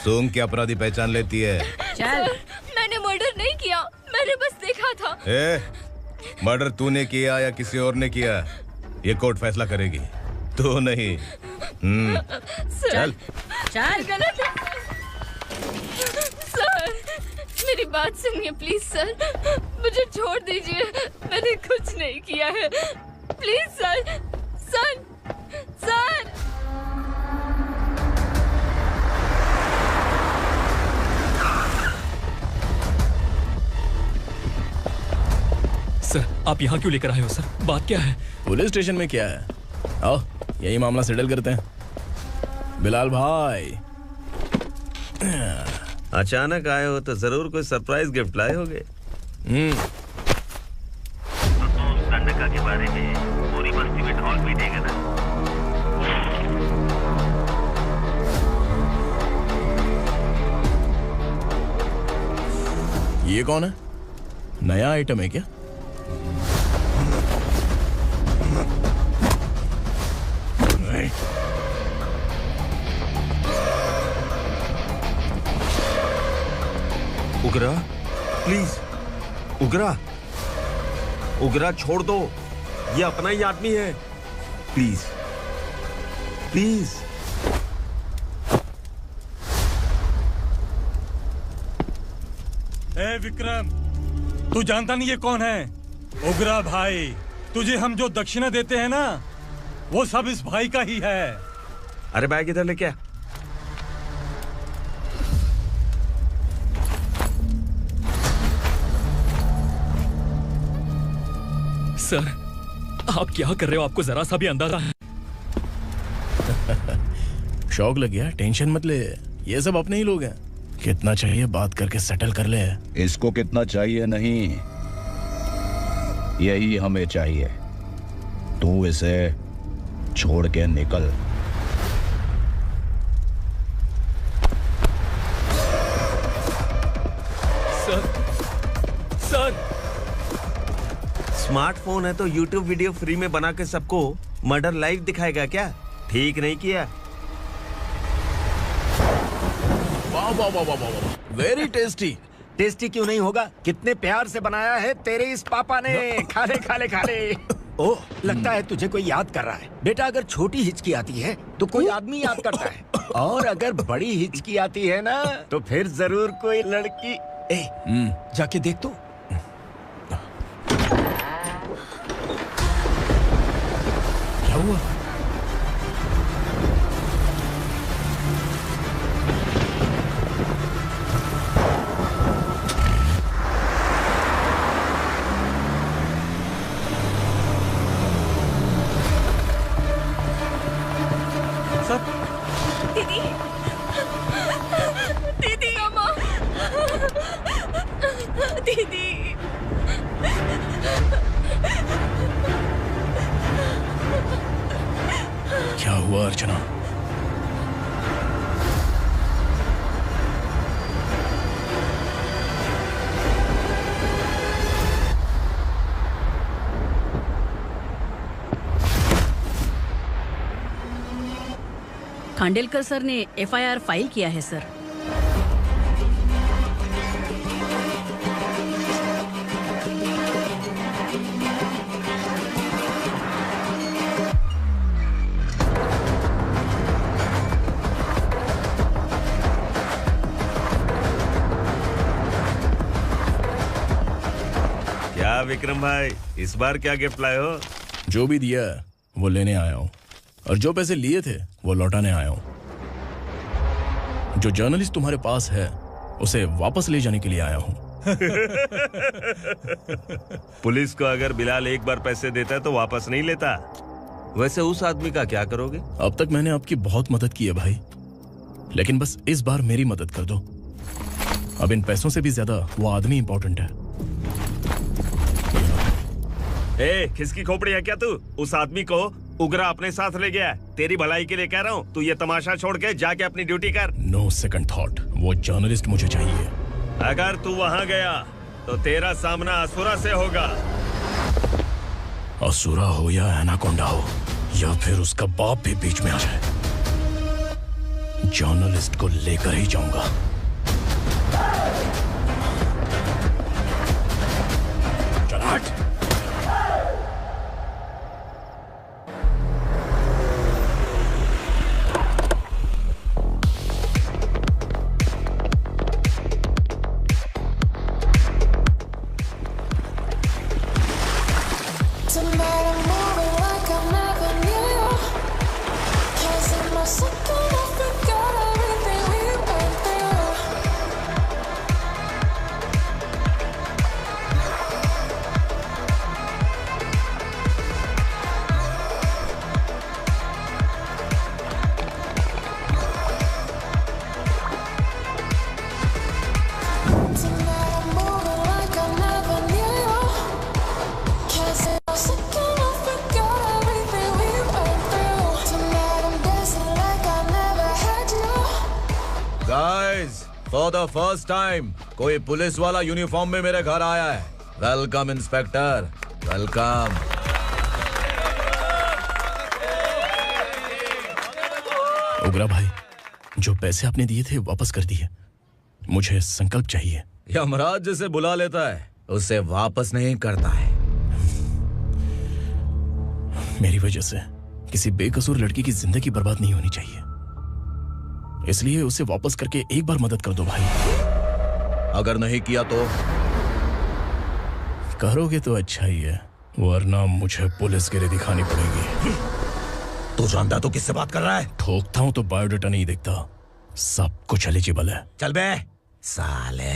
सूंघ के अपराधी पहचान लेती है। चल। मैंने मर्डर नहीं किया, मैंने बस देखा था। मर्डर तूने किया या किसी और ने किया, ये कोर्ट फैसला करेगी, तू नहीं। चल चल। गलत है सर, मेरी बात सुनिए प्लीज सर, मुझे छोड़ दीजिए, मैंने कुछ नहीं किया है। Please sir, sir, sir. Sir आप यहाँ क्यों लेकर आए हो सर? बात क्या है? पुलिस स्टेशन में क्या है? आओ यही मामला सेटल करते हैं। बिलाल भाई अचानक आए हो तो जरूर कोई सरप्राइज गिफ्ट लाए होगे। तो तू उस गंडका के बारे में पूरी बस्ती में ढोल पीटेगा ना। ये कौन है? नया आइटम है क्या? उगरा प्लीज उगरा, उगरा छोड़ दो, ये अपना ही आदमी है। Please please. ए विक्रम, तू जानता नहीं ये कौन है? उगरा भाई। तुझे हम जो दक्षिणा देते हैं ना, वो सब इस भाई का ही है। अरे बैग इधर लेके आ। सर, आप क्या कर रहे हो? आपको जरा सा भी अंदाजा है? शौक लग गया? टेंशन मत ले, ये सब अपने ही लोग हैं। कितना चाहिए बात करके सेटल कर ले। इसको कितना चाहिए नहीं, यही हमें चाहिए। तू इसे छोड़ के निकल। सर, स्मार्टफोन है तो YouTube वीडियो फ्री में बना के सबको मर्डर लाइव दिखाएगा क्या? ठीक नहीं किया। वाह वाह वाह वाह वाह, वेरी टेस्टी। टेस्टी क्यों नहीं होगा? कितने प्यार से बनाया है तेरे इस पापा ने। खा ले खा ले खा ले। ओह, लगता है तुझे कोई याद कर रहा है। बेटा, अगर छोटी हिचकी आती है तो कोई आदमी याद करता है, और अगर बड़ी हिचकी आती है ना तो फिर जरूर कोई लड़की। जाके देख तो। क्या हुआ? दीदी, दीदी, अम्मा, दीदी। क्या हुआ अर्चना? खांडेलकर सर ने एफआईआर फाइल किया है सर। क्या विक्रम भाई, इस बार क्या गिफ्ट लाए हो? जो भी दिया है वो लेने आया हूँ, और जो पैसे लिए थे वो लौटाने आया हूँ। जो जर्नलिस्ट तुम्हारे पास है उसे वापस ले जाने के लिए आया हूँ। पुलिस को अगर बिलाल एक बार पैसे देता है तो वापस नहीं लेता। वैसे उस आदमी का क्या करोगे? अब तक मैंने आपकी बहुत मदद की है भाई, लेकिन बस इस बार मेरी मदद कर दो। अब इन पैसों से भी ज्यादा वो आदमी इंपॉर्टेंट है। ए, खिसकी खोपड़ी है क्या तू? उस आदमी को उगरा अपने साथ ले गया। तेरी भलाई के लिए कह रहा हूँ, तू ये तमाशा छोड़ के जाके अपनी ड्यूटी कर। नो सेकंड थॉट, वो जर्नलिस्ट मुझे चाहिए। अगर तू वहाँ गया तो तेरा सामना असुरा से होगा। असुरा हो या एनाकोंडा हो, या फिर उसका बाप भी बीच में आ जाए, जर्नलिस्ट को लेकर ही जाऊंगा। चल हट। फॉर द फर्स्ट टाइम कोई पुलिस वाला यूनिफॉर्म में मेरे घर आया है। Welcome inspector, welcome. उगरा भाई, जो पैसे आपने दिए थे वापस कर दिए। मुझे संकल्प चाहिए। यमराज जिसे बुला लेता है उसे वापस नहीं करता है। मेरी वजह से किसी बेकसूर लड़की की जिंदगी बर्बाद नहीं होनी चाहिए, इसलिए उसे वापस करके एक बार मदद कर दो भाई। अगर नहीं किया तो करोगे तो अच्छा ही है, वरना मुझे पुलिस गिरी दिखानी पड़ेगी। तू जानता तो किससे बात कर रहा है? ठोकता हूं तो बायोडाटा नहीं दिखता, सब कुछ एलिजिबल है। चल बे साले।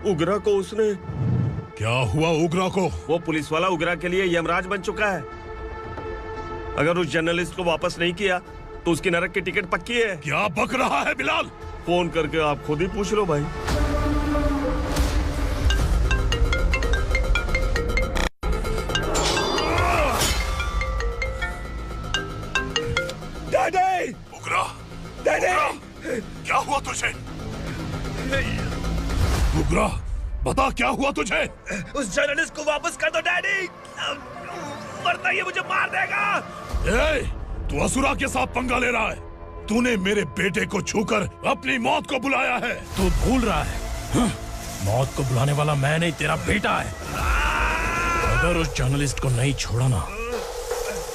उगरा को उसने। क्या हुआ उगरा को? वो पुलिस वाला उगरा के लिए यमराज बन चुका है। अगर उस जर्नलिस्ट को वापस नहीं किया तो उसकी नरक की टिकट पक्की है। क्या बक रहा है बिलाल? फोन करके आप खुद ही पूछ लो भाई। डैडी! उगरा! डैडी! क्या हुआ तुझे? उगरा, बता क्या हुआ तुझे? उस जर्नलिस्ट को वापस कर दो डैडी, वरना ये मुझे मार देगा। ए, तू असुरा के साथ पंगा ले रहा है। तूने मेरे बेटे को छूकर अपनी मौत को बुलाया है। तू भूल रहा है, मौत को बुलाने वाला मैं नहीं, तेरा बेटा है। अगर उस जर्नलिस्ट को नहीं छोड़ा ना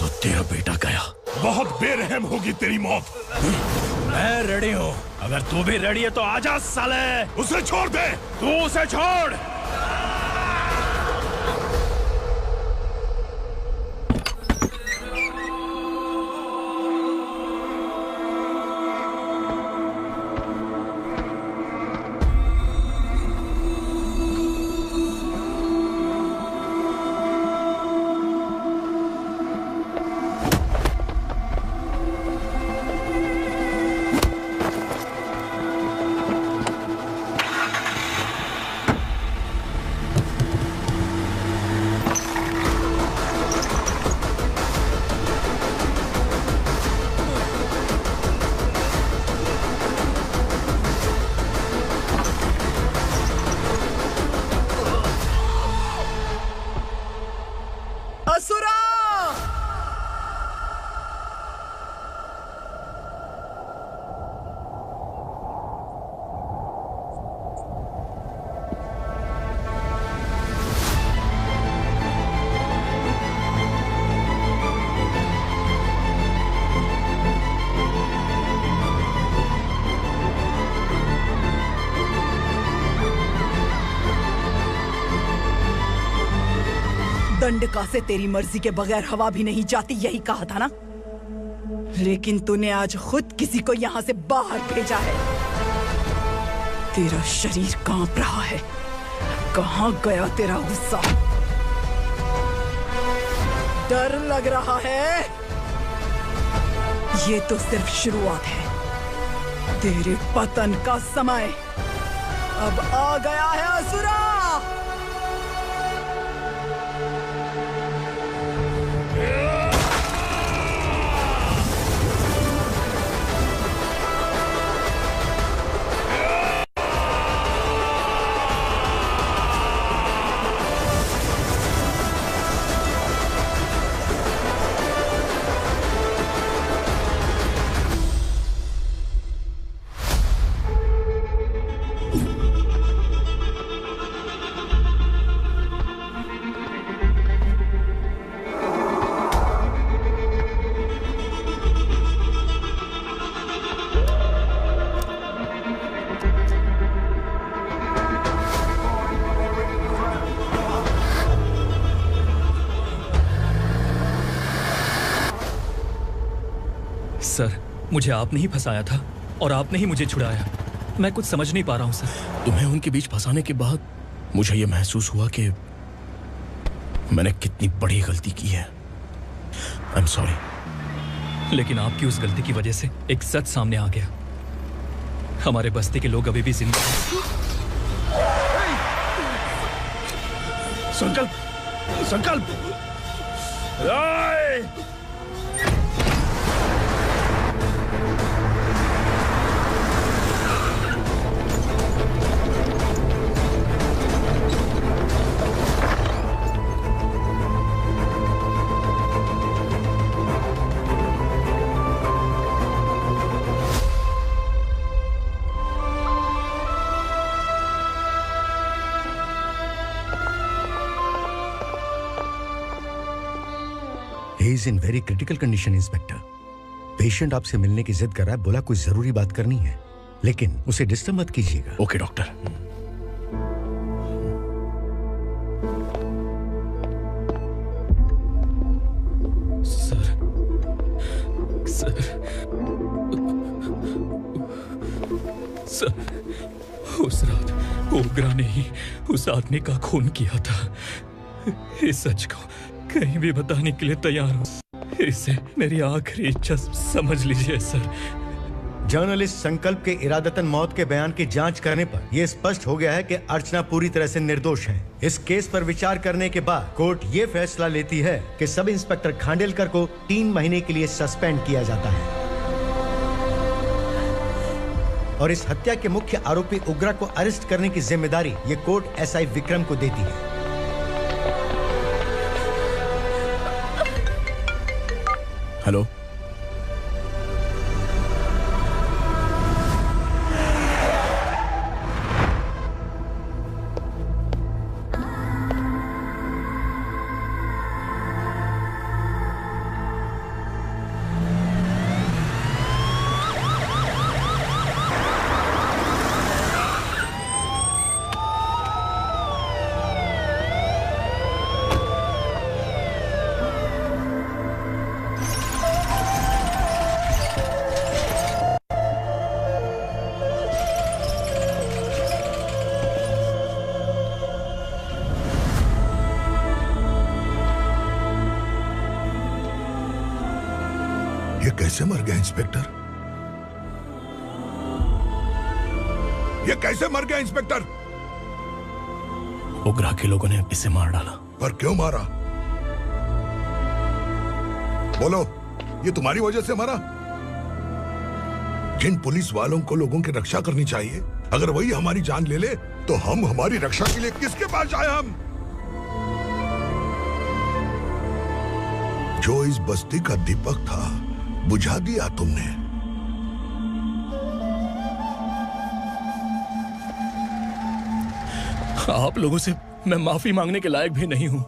तो तेरा बेटा गया। बहुत बेरहम होगी तेरी मौत। मैं रेडी हूँ, अगर तू भी रेडी है तो आजा साले। उसे छोड़ दे। तू उसे छोड़। दंडका से तेरी मर्जी के बगैर हवा भी नहीं जाती, यही कहा था ना? लेकिन तूने आज खुद किसी को यहाँ से बाहर भेजा है। तेरा शरीर कांप रहा है। कहाँ गया तेरा गुस्सा? डर लग रहा है? ये तो सिर्फ शुरुआत है। तेरे पतन का समय अब आ गया है असुरा। सर, मुझे आपने ही फंसाया था और आपने ही मुझे छुड़ाया। मैं कुछ समझ नहीं पा रहा हूँ सर। तुम्हें उनके बीच फंसाने के बाद मुझे यह महसूस हुआ कि मैंने कितनी बड़ी गलती की है। I am sorry. लेकिन आपकी उस गलती की वजह से एक सच सामने आ गया। हमारे बस्ती के लोग अभी भी जिंदा हैं। संकल्प, संकल्प। He is in very critical condition, inspector. Patient आपसे मिलने की जिद कर रहा है, बोला कोई जरूरी बात करनी है, लेकिन उसे डिस्टर्ब मत कीजिएगा। Okay doctor. Sir, sir, sir, उस रात ओग्रा ने ही उस आदमी का खून किया था। इस सच को कहीं भी बताने के लिए तैयार हूँ। इसे मेरी आखिरी इच्छा समझ लीजिए सर। जर्नलिस्ट संकल्प के इरादतन मौत के बयान की जांच करने पर यह स्पष्ट हो गया है कि अर्चना पूरी तरह से निर्दोष है। इस केस पर विचार करने के बाद कोर्ट ये फैसला लेती है कि सब इंस्पेक्टर खांडेलकर को 3 महीने के लिए सस्पेंड किया जाता है और इस हत्या के मुख्य आरोपी उग्रा को अरेस्ट करने की जिम्मेदारी ये कोर्ट एसआई विक्रम को देती है। हेलो, कैसे मर गया इंस्पेक्टर? ये कैसे मर गया इंस्पेक्टर? उग्रा के लोगों ने इसे मार डाला। पर क्यों मारा? बोलो, ये तुम्हारी वजह से मरा? जिन पुलिस वालों को लोगों की रक्षा करनी चाहिए, अगर वही हमारी जान ले ले तो हम हमारी रक्षा के लिए किसके पास जाए? हम जो इस बस्ती का दीपक था बुझा दिया तुमने। आप लोगों से मैं माफी मांगने के लायक भी नहीं हूं।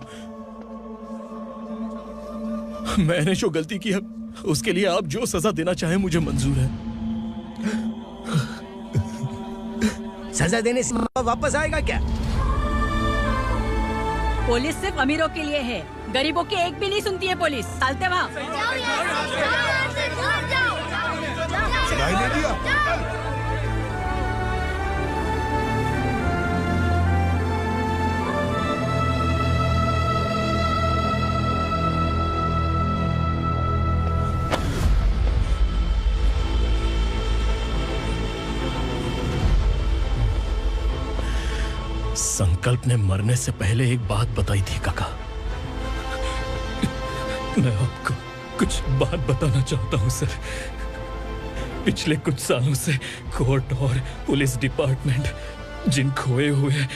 मैंने जो गलती की है उसके लिए आप जो सजा देना चाहें मुझे मंजूर है। सजा देने से वापस आएगा क्या? पुलिस सिर्फ अमीरों के लिए है, गरीबों की एक भी नहीं सुनती है पुलिस। चलते वहाँ। सुनाई नहीं दिया? संकल्प ने मरने से पहले एक बात बताई थी काका। मैं आपको कुछ बात बताना चाहता हूं सर। पिछले कुछ सालों से कोर्ट और पुलिस डिपार्टमेंट जिन खोए हुए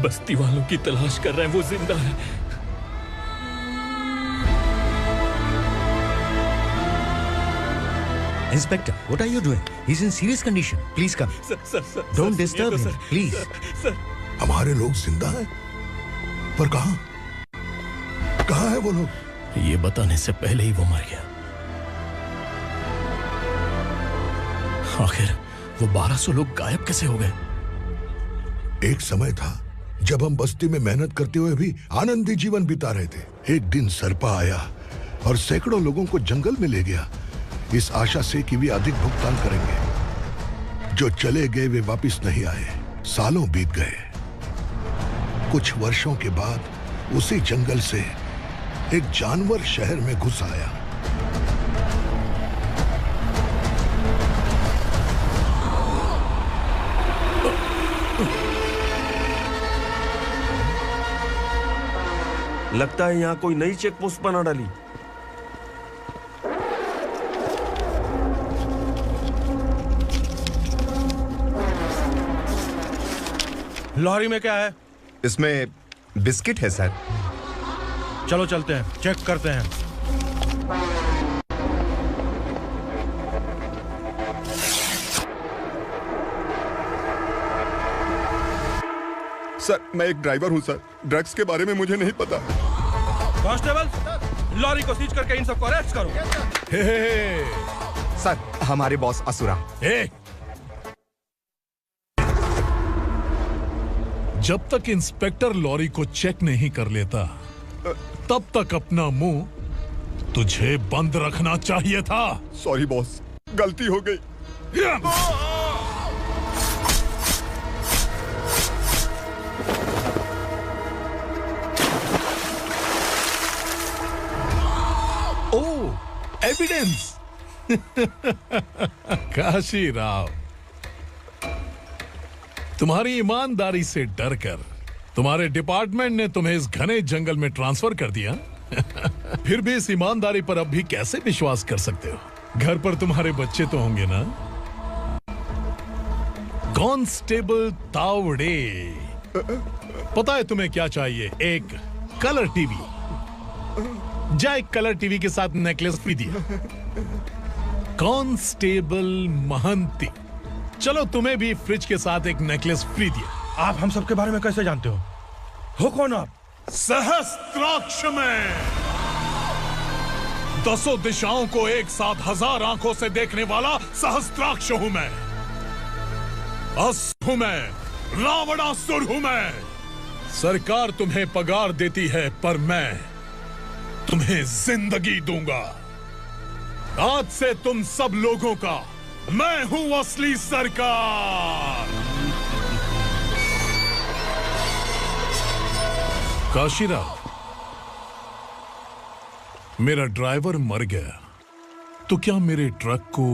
बस्ती वालों की तलाश कर रहे हैं वो जिंदा है। Inspector, what are you doing? He's in serious condition. Please come. Sir, Don't disturb him, please. हमारे लोग जिंदा हैं? पर कहां? कहां है वो लोग? ये बताने से पहले ही वो मर गया। आखिर वो 1200 लोग गायब कैसे हो गए? एक समय था जब हम बस्ती में मेहनत करते हुए भी आनंदी जीवन बिता रहे थे। एक दिन सरपा आया और सैकड़ों लोगों को जंगल में ले गया, इस आशा से कि वे अधिक भुगतान करेंगे। जो चले गए वे वापस नहीं आए। सालों बीत गए। कुछ वर्षों के बाद उसी जंगल से एक जानवर शहर में घुस आया। लगता है यहाँ कोई नई चेक पोस्ट बना डाली। लॉरी में क्या है? इसमें बिस्किट है सर। चलो चलते हैं, चेक करते हैं। सर, मैं एक ड्राइवर हूं सर। ड्रग्स के बारे में मुझे नहीं पता। कांस्टेबल, लॉरी को सीज करके इन सबको अरेस्ट करो। सर, हमारे बॉस असुरा। जब तक इंस्पेक्टर लॉरी को चेक नहीं कर लेता तब तक अपना मुंह तुझे बंद रखना चाहिए था। सॉरी बॉस, गलती हो गई। एविडेंस। काशी राव, तुम्हारी ईमानदारी से डरकर तुम्हारे डिपार्टमेंट ने तुम्हें इस घने जंगल में ट्रांसफर कर दिया। फिर भी इस ईमानदारी पर अब भी कैसे विश्वास कर सकते हो? घर पर तुम्हारे बच्चे तो होंगे ना? कांस्टेबल तावड़े, पता है तुम्हें क्या चाहिए? एक कलर टीवी। जा एक कलर टीवी के साथ नेकलेस भी दिया। कांस्टेबल महंती, चलो तुम्हें भी फ्रिज के साथ एक नेकलेस फ्री दिया। आप हम सबके बारे में कैसे जानते हो कौन आप? सहस्त्राक्ष में 10 दिशाओं को एक साथ 1000 आंखों से देखने वाला सहस्त्राक्ष हूं मैं। असुर हूं मैं, रावणासुर हूं मैं। सरकार तुम्हें पगार देती है पर मैं तुम्हें जिंदगी दूंगा। आज से तुम सब लोगों का मैं हूं असली सरकार। काशीराव, मेरा ड्राइवर मर गया तो क्या मेरे ट्रक को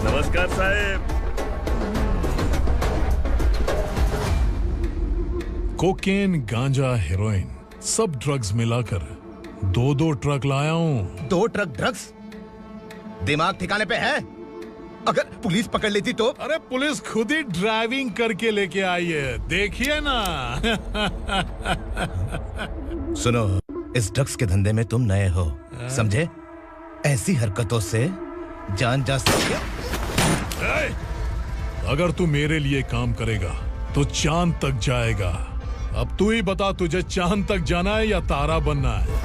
नमस्कार साहब। कोकेन, गांजा, हेरोइन सब ड्रग्स मिलाकर 2 ट्रक लाया हूं। 2 ट्रक ड्रग्स? दिमाग ठिकाने पे है? अगर पुलिस पकड़ लेती तो? अरे पुलिस खुद ही ड्राइविंग करके लेके आई है, देखिए ना। सुनो, इस ड्रग्स के धंधे में तुम नए हो, समझे? ऐसी हरकतों से जान जा सकती है। अगर तू मेरे लिए काम करेगा तो चांद तक जाएगा। अब तू ही बता, तुझे चांद तक जाना है या तारा बनना है?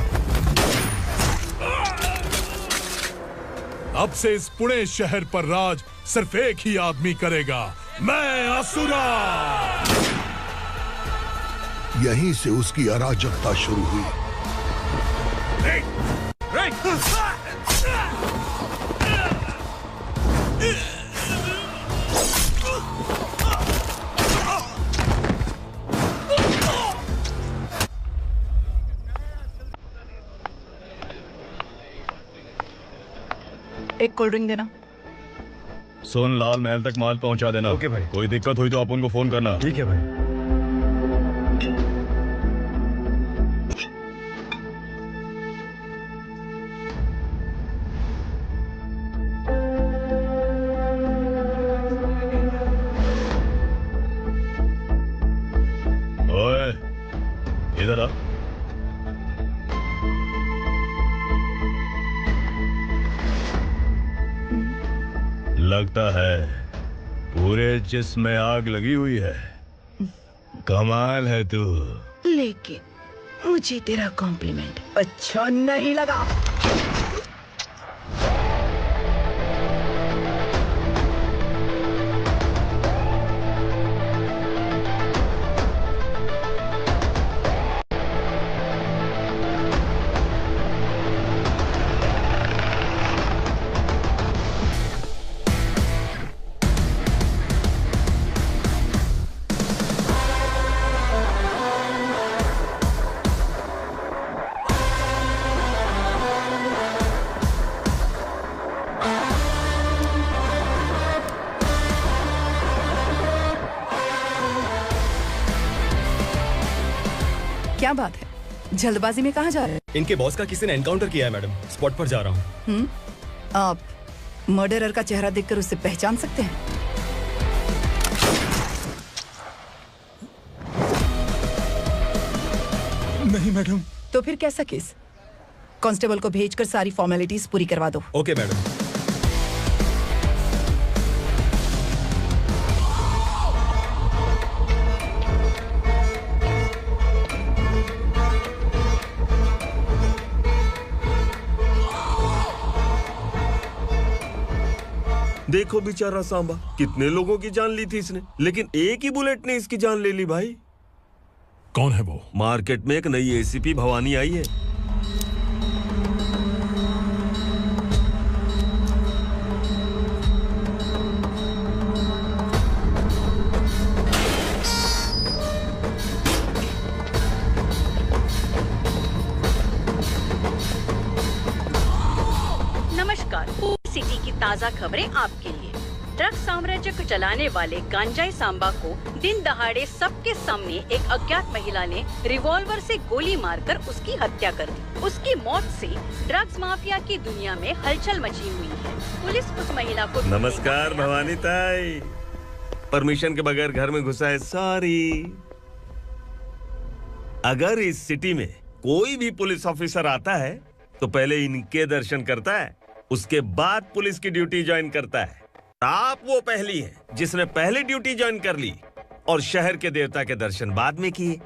अब से इस पुणे शहर पर राज सिर्फ एक ही आदमी करेगा, मैं असुरा। यहीं से उसकी अराजकता शुरू हुई। एक कोल्ड ड्रिंक देना। सोनलाल महल तक माल पहुंचा देना। ओके भाई। कोई दिक्कत हुई तो आप उनको फोन करना। ठीक है भाई। ओए, इधर आ। लगता है पूरे जिस्म में आग लगी हुई है। कमाल है तू। लेकिन मुझे तेरा कॉम्प्लीमेंट अच्छा नहीं लगा। क्या बात है, जल्दबाजी में कहाँ जा रहे हैं? इनके बॉस का किसी ने एनकाउंटर किया है मैडम, स्पॉट पर जा रहा हूँ। आप मर्डरर का चेहरा देखकर उससे पहचान सकते हैं? नहीं मैडम। तो फिर कैसा केस? कांस्टेबल को भेजकर सारी फॉर्मेलिटीज पूरी करवा दो। Okay madam. देखो बेचारा सांबा, कितने लोगों की जान ली थी इसने, लेकिन एक ही बुलेट ने इसकी जान ले ली भाई। कौन है वो? मार्केट में एक नई एसीपी भवानी आई है। ताज़ा खबरें आपके लिए। ड्रग्स साम्राज्य को चलाने वाले गांजाई सांबा को दिन दहाड़े सबके सामने एक अज्ञात महिला ने रिवॉल्वर से गोली मारकर उसकी हत्या कर दी। उसकी मौत से ड्रग्स माफिया की दुनिया में हलचल मची हुई है। पुलिस उस महिला को नमस्कार भवानी ताई, परमिशन के बगैर घर में घुसा है, सॉरी। अगर इस सिटी में कोई भी पुलिस ऑफिसर आता है तो पहले इनके दर्शन करता है, उसके बाद पुलिस की ड्यूटी ज्वाइन करता है। आप वो पहली हैं जिसने पहले ड्यूटी ज्वाइन कर ली और शहर के देवता के दर्शन बाद में किए।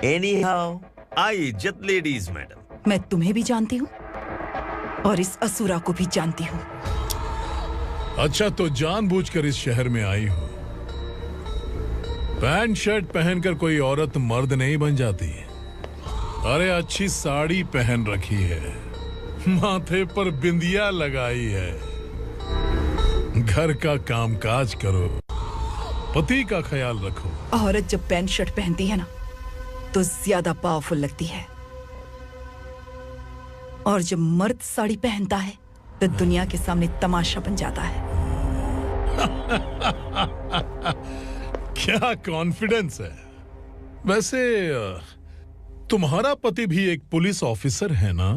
एनीहाउ, आई इज्जत लेडीज मैडम। मैं तुम्हें भी जानती हूँ और इस असुरा को भी जानती हूँ। अच्छा, तो जानबूझकर इस शहर में आई हो। पैंट शर्ट पहनकर कोई औरत मर्द नहीं बन जाती। अरे अच्छी साड़ी पहन रखी है, माथे पर बिंदिया लगाई है, घर का कामकाज करो, पति का ख्याल रखो। औरत जब पैंट शर्ट पहनती है ना तो ज्यादा पावरफुल लगती है, और जब मर्द साड़ी पहनता है तो दुनिया के सामने तमाशा बन जाता है। क्या कॉन्फिडेंस है। वैसे तुम्हारा पति भी एक पुलिस ऑफिसर है ना?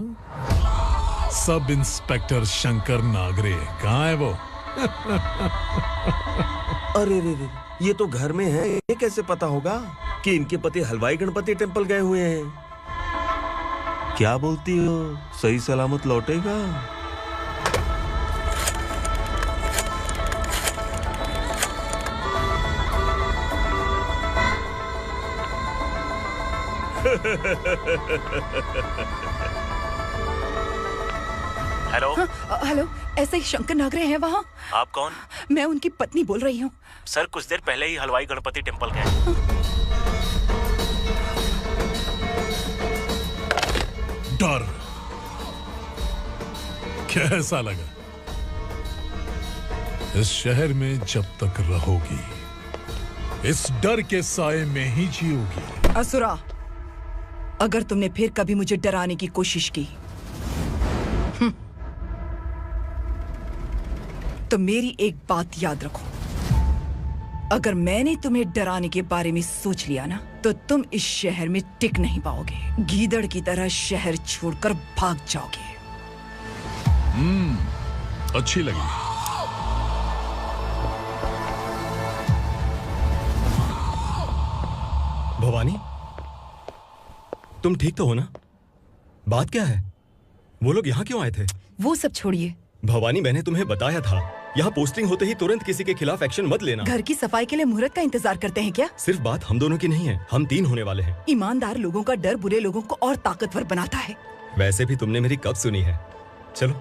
सब इंस्पेक्टर शंकर नागरे, कहाँ है वो? अरे रे रे, ये तो घर में है, ये कैसे पता होगा कि इनके पति हलवाई गणपति टेम्पल गए हुए हैं? क्या बोलती हो, सही सलामत लौटेगा? हेलो। हेलो, ऐसे ही शंकर नागरे हैं वहाँ? आप कौन? मैं उनकी पत्नी बोल रही हूँ। सर कुछ देर पहले ही हलवाई गणपति टेम्पल गए। डर कैसा लगा? इस शहर में जब तक रहोगी इस डर के साए में ही जियोगी। असुरा, अगर तुमने फिर कभी मुझे डराने की कोशिश की तो मेरी एक बात याद रखो, अगर मैंने तुम्हें डराने के बारे में सोच लिया ना तो तुम इस शहर में टिक नहीं पाओगे। गीदड़ की तरह शहर छोड़कर भाग जाओगे। अच्छी लगी। भवानी, तुम ठीक तो हो ना? बात क्या है? वो लोग यहाँ क्यों आए थे? वो सब छोड़िए भवानी, मैंने तुम्हें बताया था यहाँ पोस्टिंग होते ही तुरंत किसी के खिलाफ एक्शन मत लेना। घर की सफाई के लिए मुहूर्त का इंतजार करते हैं क्या? सिर्फ बात हम दोनों की नहीं है, हम 3 होने वाले हैं। ईमानदार लोगों का डर बुरे लोगों को और ताकतवर बनाता है। वैसे भी तुमने मेरी कब सुनी है। चलो।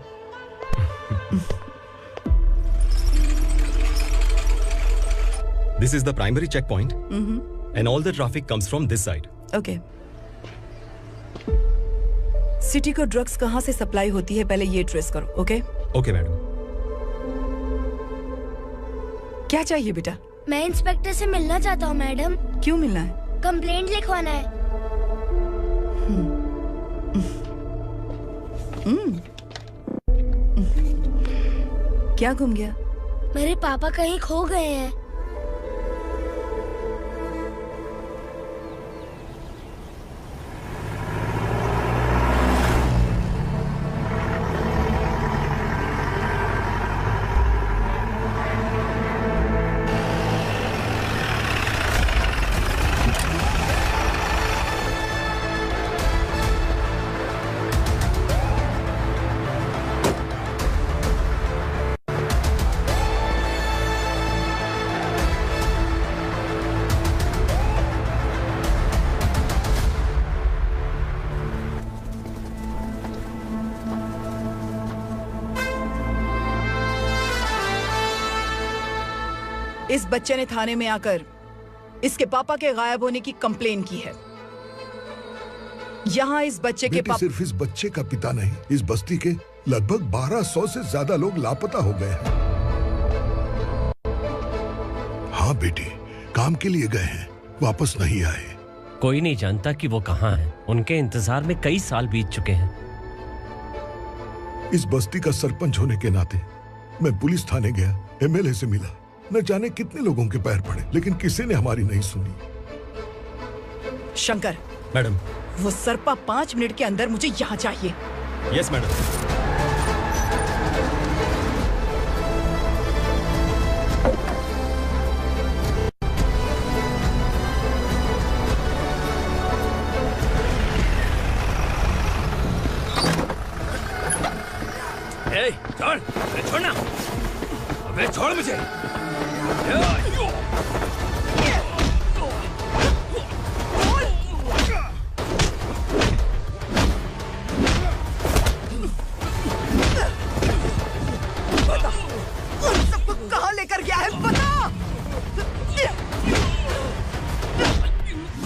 This is the primary checkpoint, and all the traffic comes from this side. Okay. City को ड्रग्स कहाँ से सप्लाई होती है पहले ये ट्रेस करो, ओके? Okay madam. क्या चाहिए बेटा? मैं इंस्पेक्टर से मिलना चाहता हूँ मैडम। क्यों मिलना है? कंप्लेंट लिखवाना है। क्या घूम गया? मेरे पापा कहीं खो गए हैं। इस बच्चे ने थाने में आकर इसके पापा के गायब होने की कंप्लेन की है। यहाँ इस बच्चे के पापा सिर्फ इस बच्चे का पिता नहीं, इस बस्ती के लगभग 1200 से ज्यादा लोग लापता हो गए हैं। हाँ बेटी, काम के लिए गए हैं, वापस नहीं आए। कोई नहीं जानता कि वो कहाँ हैं। उनके इंतजार में कई साल बीत चुके हैं। इस बस्ती का सरपंच होने के नाते मैं पुलिस थाने गया, एमएलए से मिला, न जाने कितने लोगों के पैर पड़े, लेकिन किसी ने हमारी नहीं सुनी। शंकर। मैडम। वो सरपा 5 मिनट के अंदर मुझे यहाँ चाहिए। Yes madam. छोड़, छोड़ना, अबे छोड़ मुझे। बता, उन सबको कहाँ लेकर गया है बता।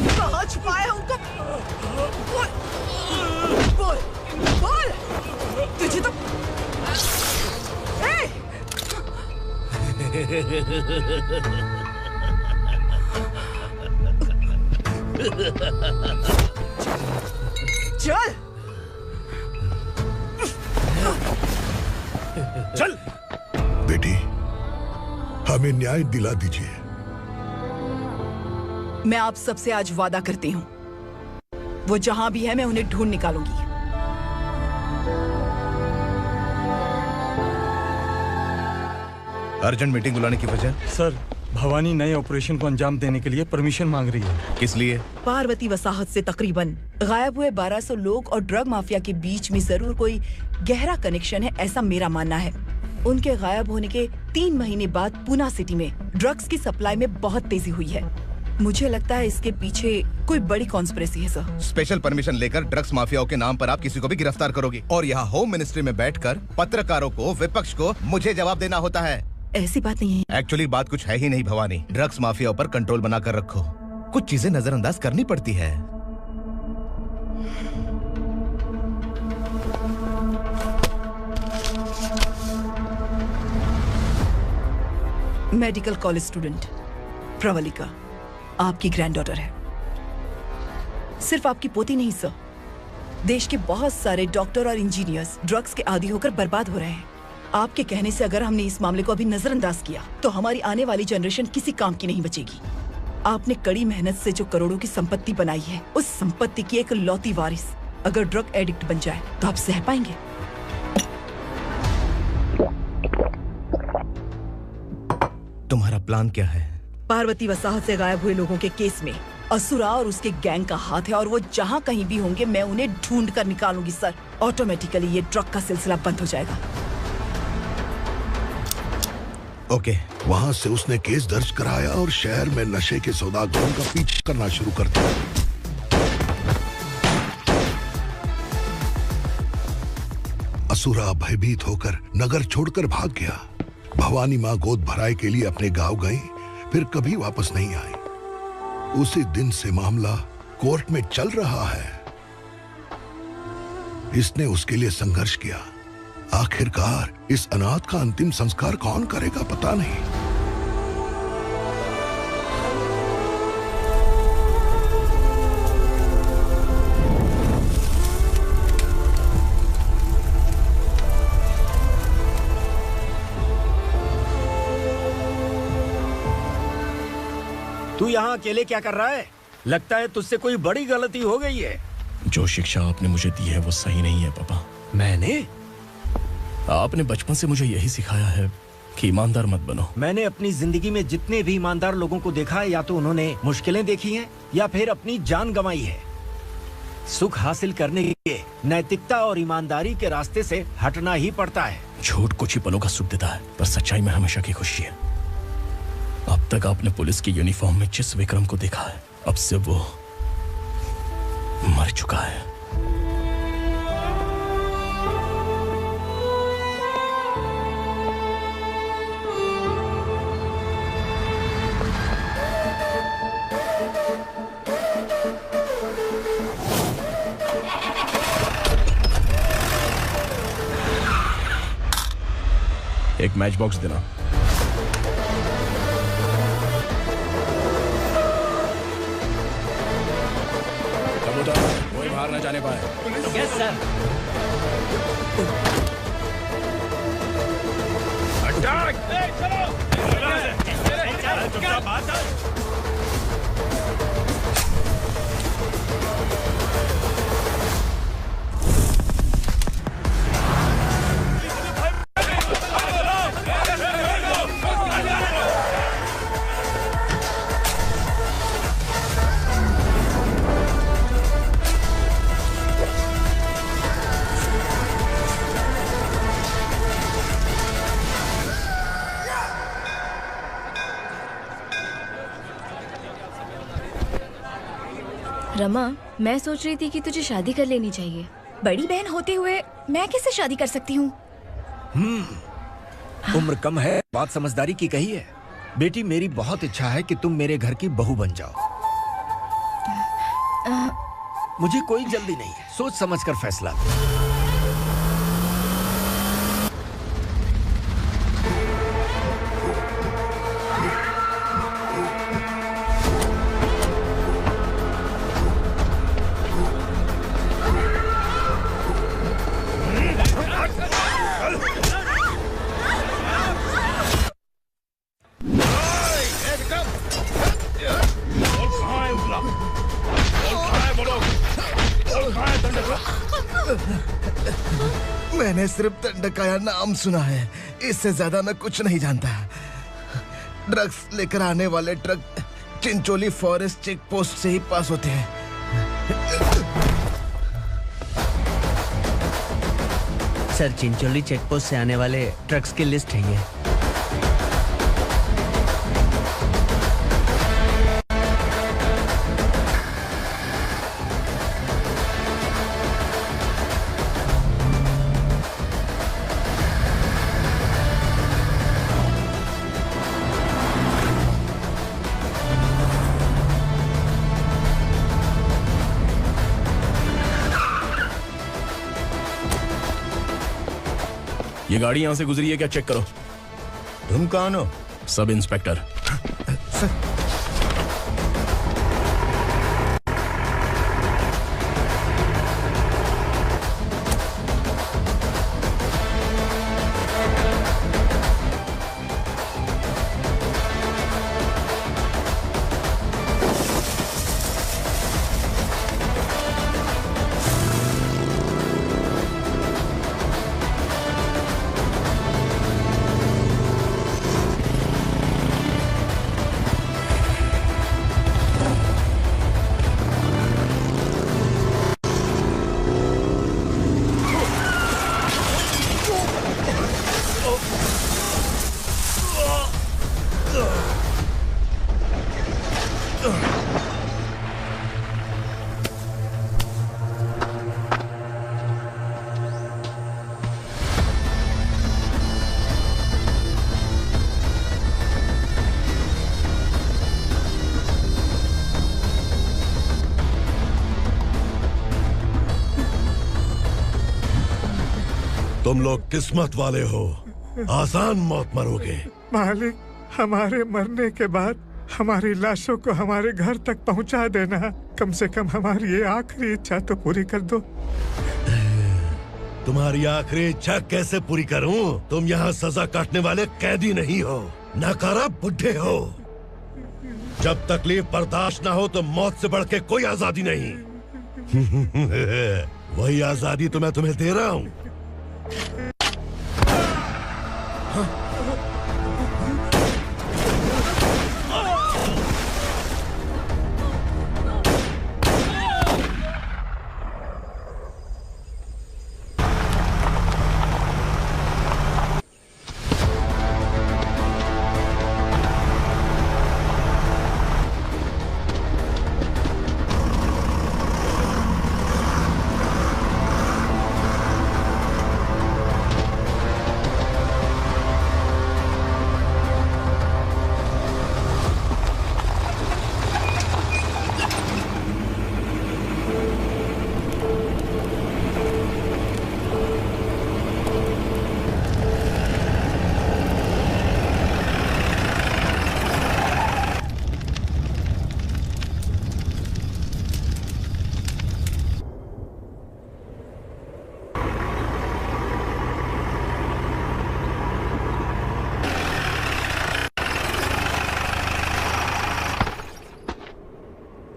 कहाँ छुपाया उनको? बोल, बोल, बोल। तुझे तो चल चल बेटी, हमें न्याय दिला दीजिए। मैं आप सबसे आज वादा करती हूँ, वो जहां भी है मैं उन्हें ढूंढ निकालूंगी। अर्जेंट मीटिंग बुलाने की वजह? सर, भवानी नए ऑपरेशन को अंजाम देने के लिए परमिशन मांग रही है। किस लिए? पार्वती वसाहत से तकरीबन गायब हुए 1200 लोग और ड्रग माफिया के बीच में जरूर कोई गहरा कनेक्शन है, ऐसा मेरा मानना है। उनके गायब होने के 3 महीने बाद पूना सिटी में ड्रग्स की सप्लाई में बहुत तेजी हुई है। मुझे लगता है इसके पीछे कोई बड़ी कॉन्स्पिरेसी है सर। स्पेशल परमिशन लेकर ड्रग्स माफियाओं के नाम पर आप किसी को भी गिरफ्तार करोगे और यहाँ होम मिनिस्ट्री में बैठकर पत्रकारों को, विपक्ष को मुझे जवाब देना होता है। ऐसी बात नहीं है। एक्चुअली बात कुछ है ही नहीं भवानी। ड्रग्स माफियाओं पर कंट्रोल बनाकर रखो। कुछ चीजें नजरअंदाज करनी पड़ती है। मेडिकल कॉलेज स्टूडेंट प्रवलिका आपकी ग्रैंडडॉटर है। सिर्फ आपकी पोती नहीं सर, देश के बहुत सारे डॉक्टर और इंजीनियर्स ड्रग्स के आदी होकर बर्बाद हो रहे हैं। आपके कहने से अगर हमने इस मामले को अभी नजरअंदाज किया तो हमारी आने वाली जनरेशन किसी काम की नहीं बचेगी। आपने कड़ी मेहनत से जो करोड़ों की संपत्ति बनाई है, उस संपत्ति की एक लौती वारिस अगर ड्रग एडिक्ट बन जाए तो आप सह पाएंगे? तुम्हारा प्लान क्या है? पार्वती वसाहत से गायब हुए लोगों के केस में असुरा और उसके गैंग का हाथ है और वो जहाँ कहीं भी होंगे मैं उन्हें ढूंढ कर निकालूंगी सर। ऑटोमेटिकली ये ड्रग का सिलसिला बंद हो जाएगा। ओके। वहाँ से उसने केस दर्ज कराया और शहर में नशे के सौदागरों का पीछा करना शुरू कर दिया। असुरा भयभीत होकर नगर छोड़कर भाग गया। भवानी माँ गोद भराई के लिए अपने गांव गई, फिर कभी वापस नहीं आई। उसी दिन से मामला कोर्ट में चल रहा है। इसने उसके लिए संघर्ष किया। आखिरकार इस अनाथ का अंतिम संस्कार कौन करेगा पता नहीं। तू यहाँ अकेले क्या कर रहा है? लगता है तुझसे कोई बड़ी गलती हो गई है। जो शिक्षा आपने मुझे दी है वो सही नहीं है पापा। मैंने? आपने बचपन से मुझे यही सिखाया है कि ईमानदार मत बनो। मैंने अपनी जिंदगी में जितने भी ईमानदार लोगों को देखा है, या तो उन्होंने मुश्किलें देखी हैं या फिर अपनी जान गंवाई है। सुख हासिल करने के लिए नैतिकता और ईमानदारी के रास्ते से हटना ही पड़ता है। झूठ कुछ ही पलों का सुख देता है, पर सच्चाई में हमेशा की खुशी है। अब तक आपने पुलिस की यूनिफॉर्म में जिस विक्रम को देखा है, अब से वो मर चुका है। एक मैच बॉक्स देना। कोई बाहर न जाने पाए। Yes sir. हट रमा, मैं सोच रही थी कि तुझे शादी कर लेनी चाहिए। बड़ी बहन होते हुए मैं कैसे शादी कर सकती हूँ? उम्र कम है, बात समझदारी की कही है। बेटी, मेरी बहुत इच्छा है कि तुम मेरे घर की बहू बन जाओ। मुझे कोई जल्दी नहीं है, सोच समझकर फैसला लो। मैंने सिर्फ दंडकाया नाम सुना है, इससे ज्यादा मैं कुछ नहीं जानता। ड्रग्स लेकर आने वाले truck Chincholi forest check post से ही पास होते हैं। सर, चिंचोली चेक पोस्ट से आने वाले ट्रक्स की लिस्ट है ये। ये गाड़ी यहां से गुजरी है क्या, चेक करो। तुम कौन हो? Sub inspector. तुम लोग किस्मत वाले हो, आसान मौत मरोगे। मालिक, हमारे मरने के बाद हमारी लाशों को हमारे घर तक पहुंचा देना। कम से कम हमारी ये आखिरी इच्छा तो पूरी कर दो। तुम्हारी आखिरी इच्छा कैसे पूरी करूं? तुम यहाँ सजा काटने वाले कैदी नहीं हो, नकारा बुढ़े हो। जब तकलीफ बर्दाश्त ना हो तो मौत से बढ़ के कोई आजादी नहीं। वही आजादी तो मैं तुम्हें दे रहा हूँ।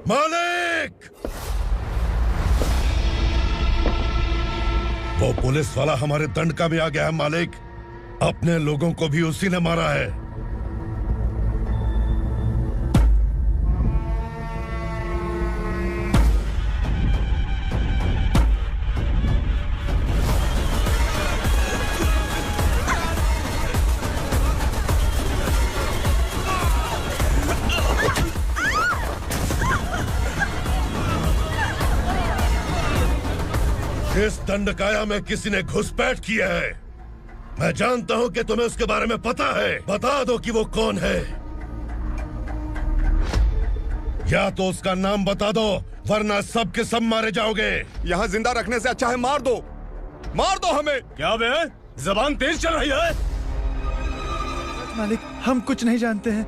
मालिक! वो पुलिस वाला हमारे दंडका में आ गया है मालिक। अपने लोगों को भी उसी ने मारा है। इस दंडकाया में किसी ने घुसपैठ किया है। मैं जानता हूं कि तुम्हें उसके बारे में पता है। बता दो कि वो कौन है, या तो उसका नाम बता दो, वरना सब के सब मारे जाओगे। यहाँ जिंदा रखने से अच्छा है मार दो हमें। क्या बे? जबान तेज चल रही है। मालिक, हम कुछ नहीं जानते हैं।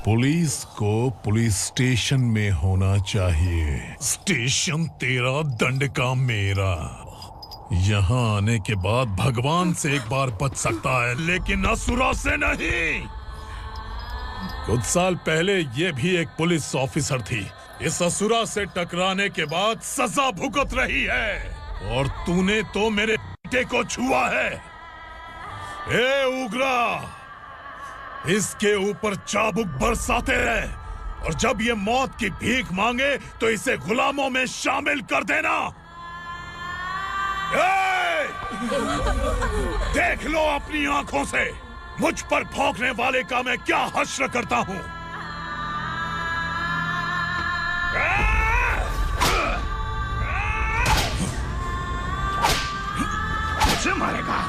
पुलिस को पुलिस स्टेशन में होना चाहिए। स्टेशन तेरा, दंड का मेरा। यहाँ आने के बाद भगवान से एक बार बच सकता है, लेकिन असुरा से नहीं। कुछ साल पहले ये भी एक पुलिस ऑफिसर थी। इस असुरा से टकराने के बाद सजा भुगत रही है, और तूने तो मेरे बेटे को छुआ है। ए उग्रा, इसके ऊपर चाबुक बरसाते रहे, और जब ये मौत की भीख मांगे तो इसे गुलामों में शामिल कर देना। देख लो अपनी आंखों से मुझ पर भौंकने वाले का मैं क्या हश्र करता हूँ। मुझे मारेगा।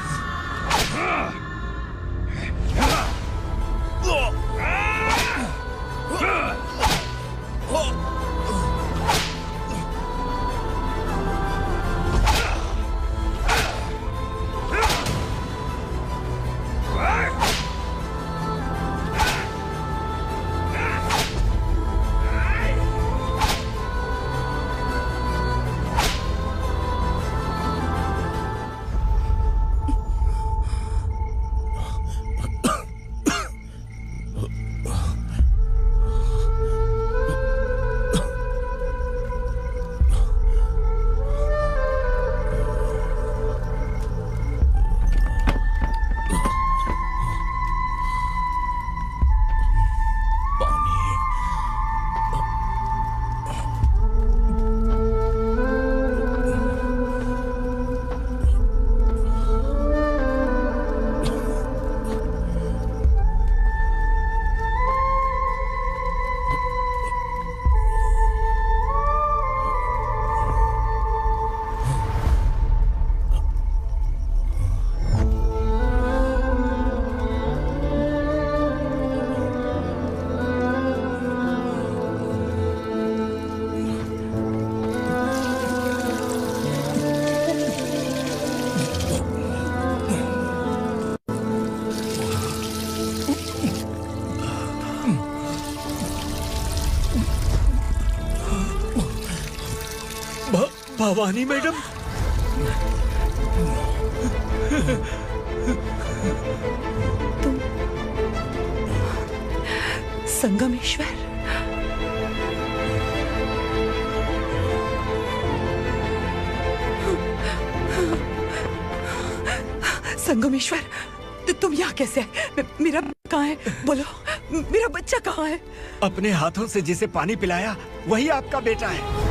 भवानी मैडम, तुम संगमेश्वर, संगमेश्वर, तुम यहाँ कैसे आए? मेरा कहाँ है? बोलो, मेरा बच्चा कहाँ है? अपने हाथों से जिसे पानी पिलाया वही आपका बेटा है।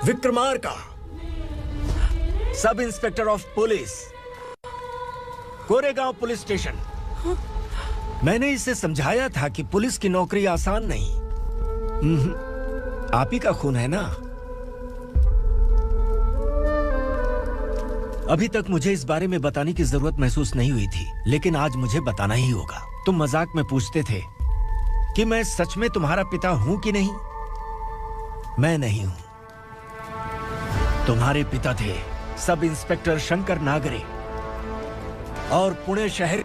Vikramarka, sub inspector of police, Koregaon police station. मैंने इसे समझाया था कि पुलिस की नौकरी आसान नहीं। आप ही का खून है ना? अभी तक मुझे इस बारे में बताने की जरूरत महसूस नहीं हुई थी, लेकिन आज मुझे बताना ही होगा। तुम मजाक में पूछते थे कि मैं सच में तुम्हारा पिता हूं कि नहीं। मैं नहीं हूं। तुम्हारे पिता थे सब इंस्पेक्टर शंकर नागरे, और पुणे शहर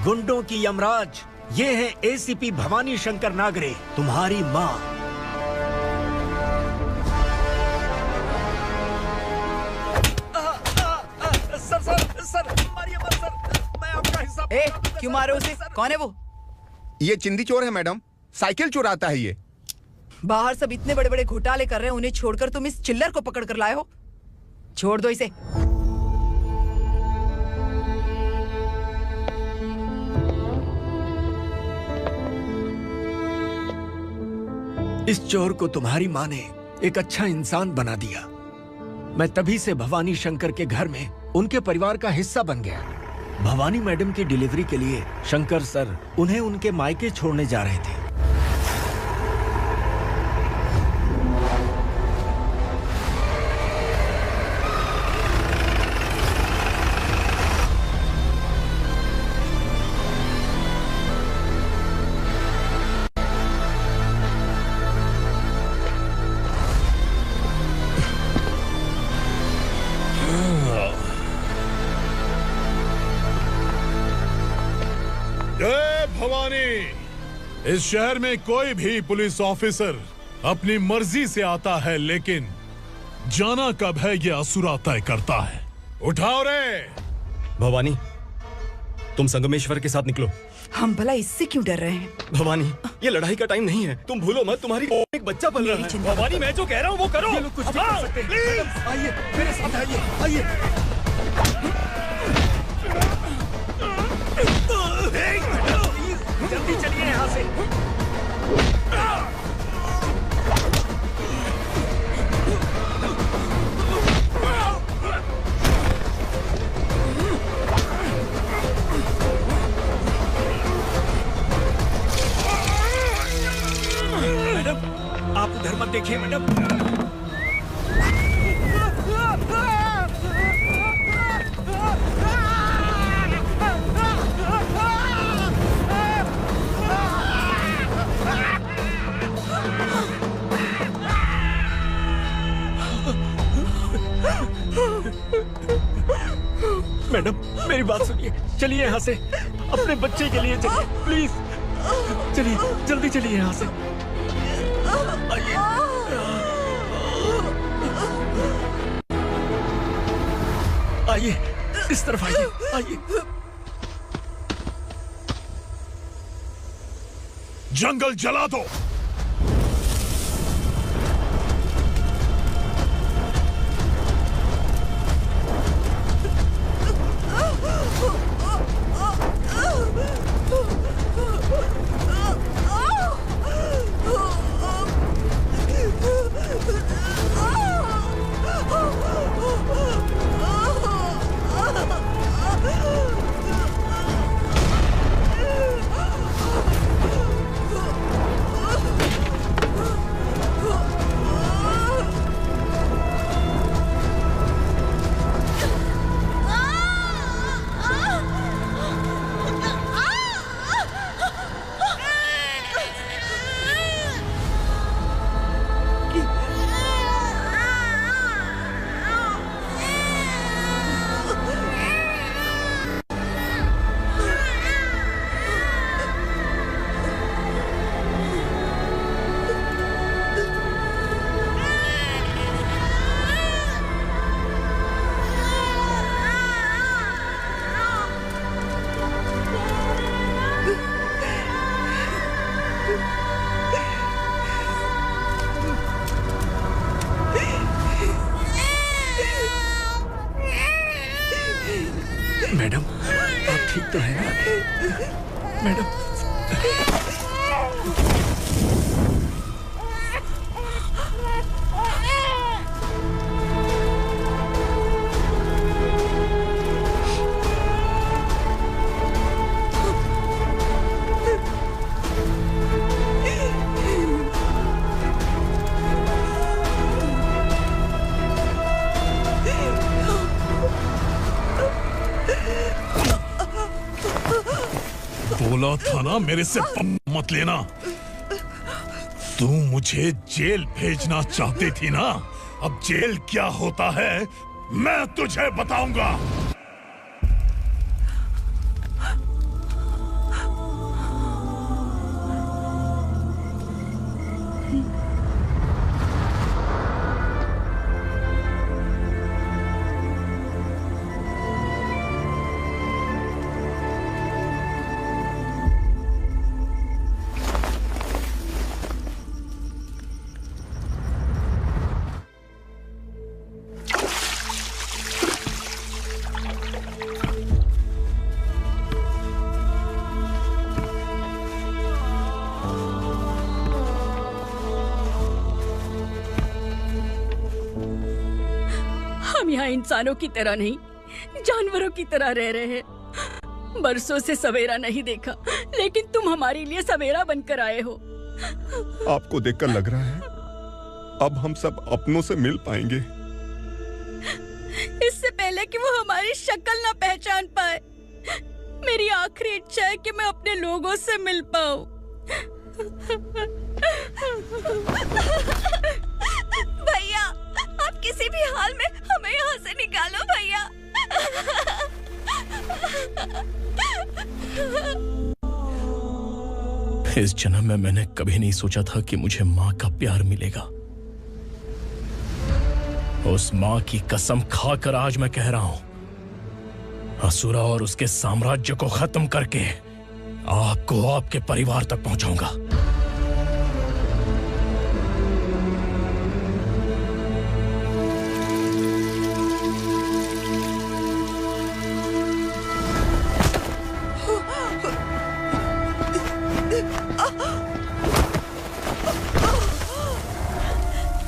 गुंडों की यमराज ये है एसीपी भवानी शंकर नागरे, तुम्हारी मां। सर, मारिए मत सर, मैं आपका हिस्सा। क्यों मारे उसे? कौन है वो? ये चिंदी चोर है मैडम, साइकिल चुराता है ये। बाहर सब इतने बड़े बड़े घोटाले कर रहे हैं, उन्हें छोड़कर तुम इस चिल्लर को पकड़ कर लाए हो। छोड़ दो इसे। इस चोर को तुम्हारी मां ने एक अच्छा इंसान बना दिया। मैं तभी से भवानी शंकर के घर में उनके परिवार का हिस्सा बन गया। भवानी मैडम की डिलीवरी के लिए शंकर सर उन्हें उनके मायके छोड़ने जा रहे थे। भवानी, इस शहर में कोई भी पुलिस ऑफिसर अपनी मर्जी से आता है, लेकिन जाना कब है ये असुरा तय करता है। उठाओ रे। भवानी, तुम संगमेश्वर के साथ निकलो। हम भला इससे क्यों डर रहे हैं? भवानी, ये लड़ाई का टाइम नहीं है। तुम भूलो मत, तुम्हारी एक बच्चा पल रहा है। भवानी, मैं जो कह रहा हूँ वो करो। ये लोग कुछ भी कर सकते हैं। आइए मेरे साथ, आइए। जल्दी चलिए यहाँ से। मैडम, आप उधर मत देखिए मैडम। मैडम, मेरी बात सुनिए, चलिए यहाँ से। अपने बच्चे के लिए चलिए, प्लीज चलिए, जल्दी चलिए यहाँ से। आइए। आइए, इस तरफ आइए, आइए। जंगल जला दो। मैडम, आप ठीक तो है ना? मैडम, बोला था ना मेरे से मत लेना। तू मुझे जेल भेजना चाहती थी ना, अब जेल क्या होता है मैं तुझे बताऊंगा। हम यहाँ इंसानों की तरह नहीं, जानवरों की तरह रह रहे हैं। बरसों से सवेरा नहीं देखा, लेकिन तुम हमारे लिए सवेरा बनकर आए हो। आपको देखकर लग रहा है अब हम सब अपनों से मिल पाएंगे। इससे पहले कि वो हमारी शक्ल ना पहचान पाए, मेरी आखिरी इच्छा है कि मैं अपने लोगों से मिल पाऊं। भैया, आप किसी भी हाल में हमें यहाँ से निकालो भैया। इस जन्म में मैंने कभी नहीं सोचा था कि मुझे माँ का प्यार मिलेगा। उस माँ की कसम खाकर आज मैं कह रहा हूं, असुरा और उसके साम्राज्य को खत्म करके आपको आपके परिवार तक पहुंचाऊंगा।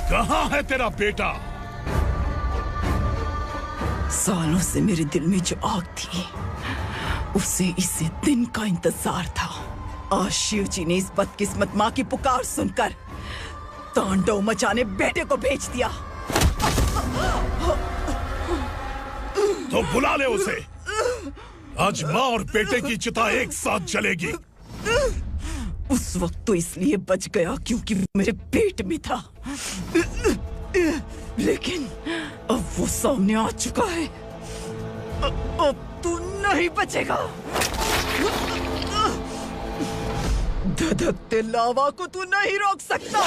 कहाँ है तेरा बेटा? सालों से मेरे दिल में जो आग थी, उसे इसी दिन का इंतजार था। आज शिव जी ने इस बदकिस्मत माँ की पुकार सुनकर तांडव मचाने बेटे को भेज दिया। तो बुला ले उसे। आज माँ और बेटे की चिता एक साथ जलेगी। उस वक्त तो इसलिए बच गया क्योंकि वो मेरे पेट में था, लेकिन अब वो सामने आ चुका है। अब तू नहीं बचेगा। धधकते लावा को तू नहीं रोक सकता।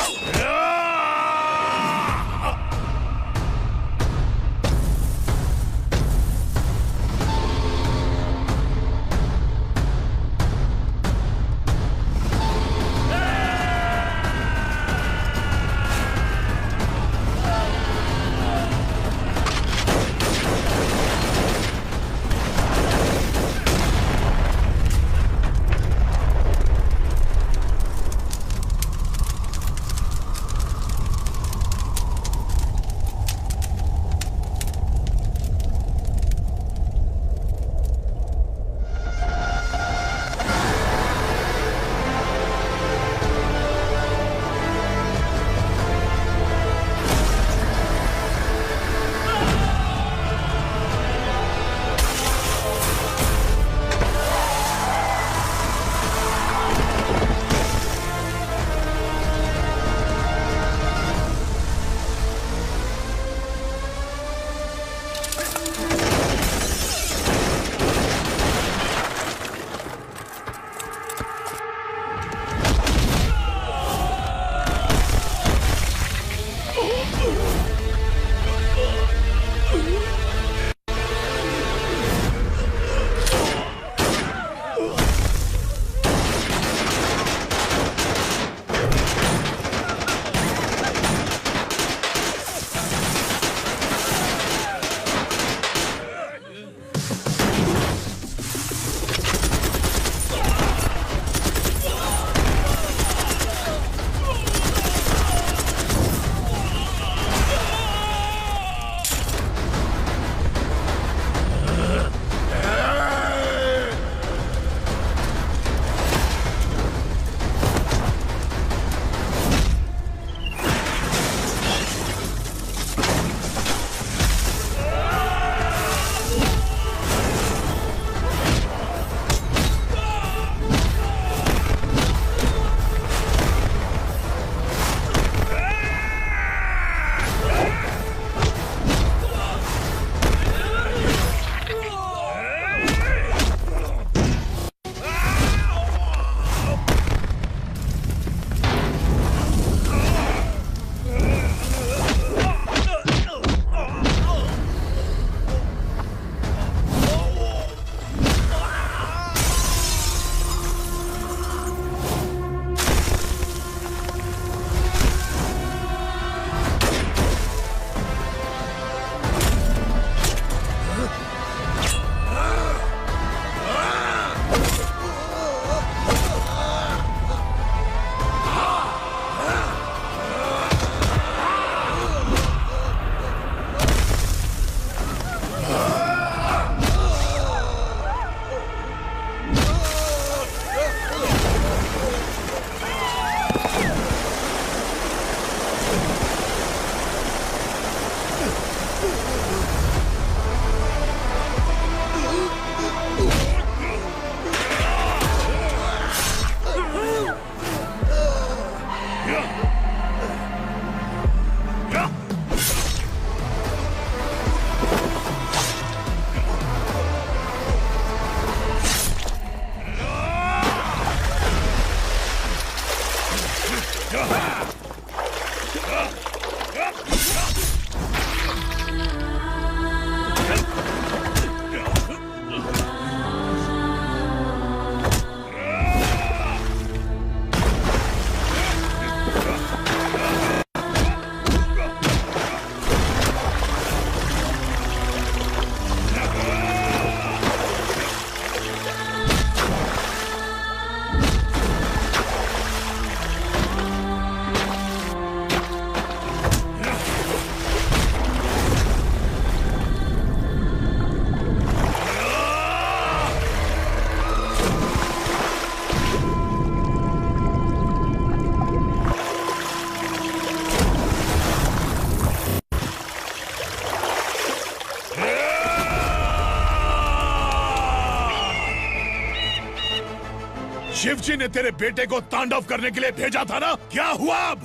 शिव जी ने तेरे बेटे को तांडव करने के लिए भेजा था ना, क्या हुआ अब?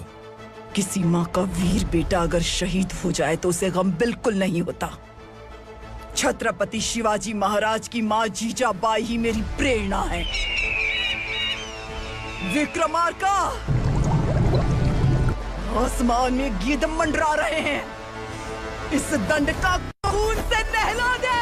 किसी माँ का वीर बेटा अगर शहीद हो जाए तो उसे गम बिल्कुल नहीं होता। छत्रपति शिवाजी महाराज की माँ जीजाबाई ही मेरी प्रेरणा है। विक्रमार्का, आसमान में गिद्ध मंडरा रहे हैं, इस दंड का खून से नहला दे।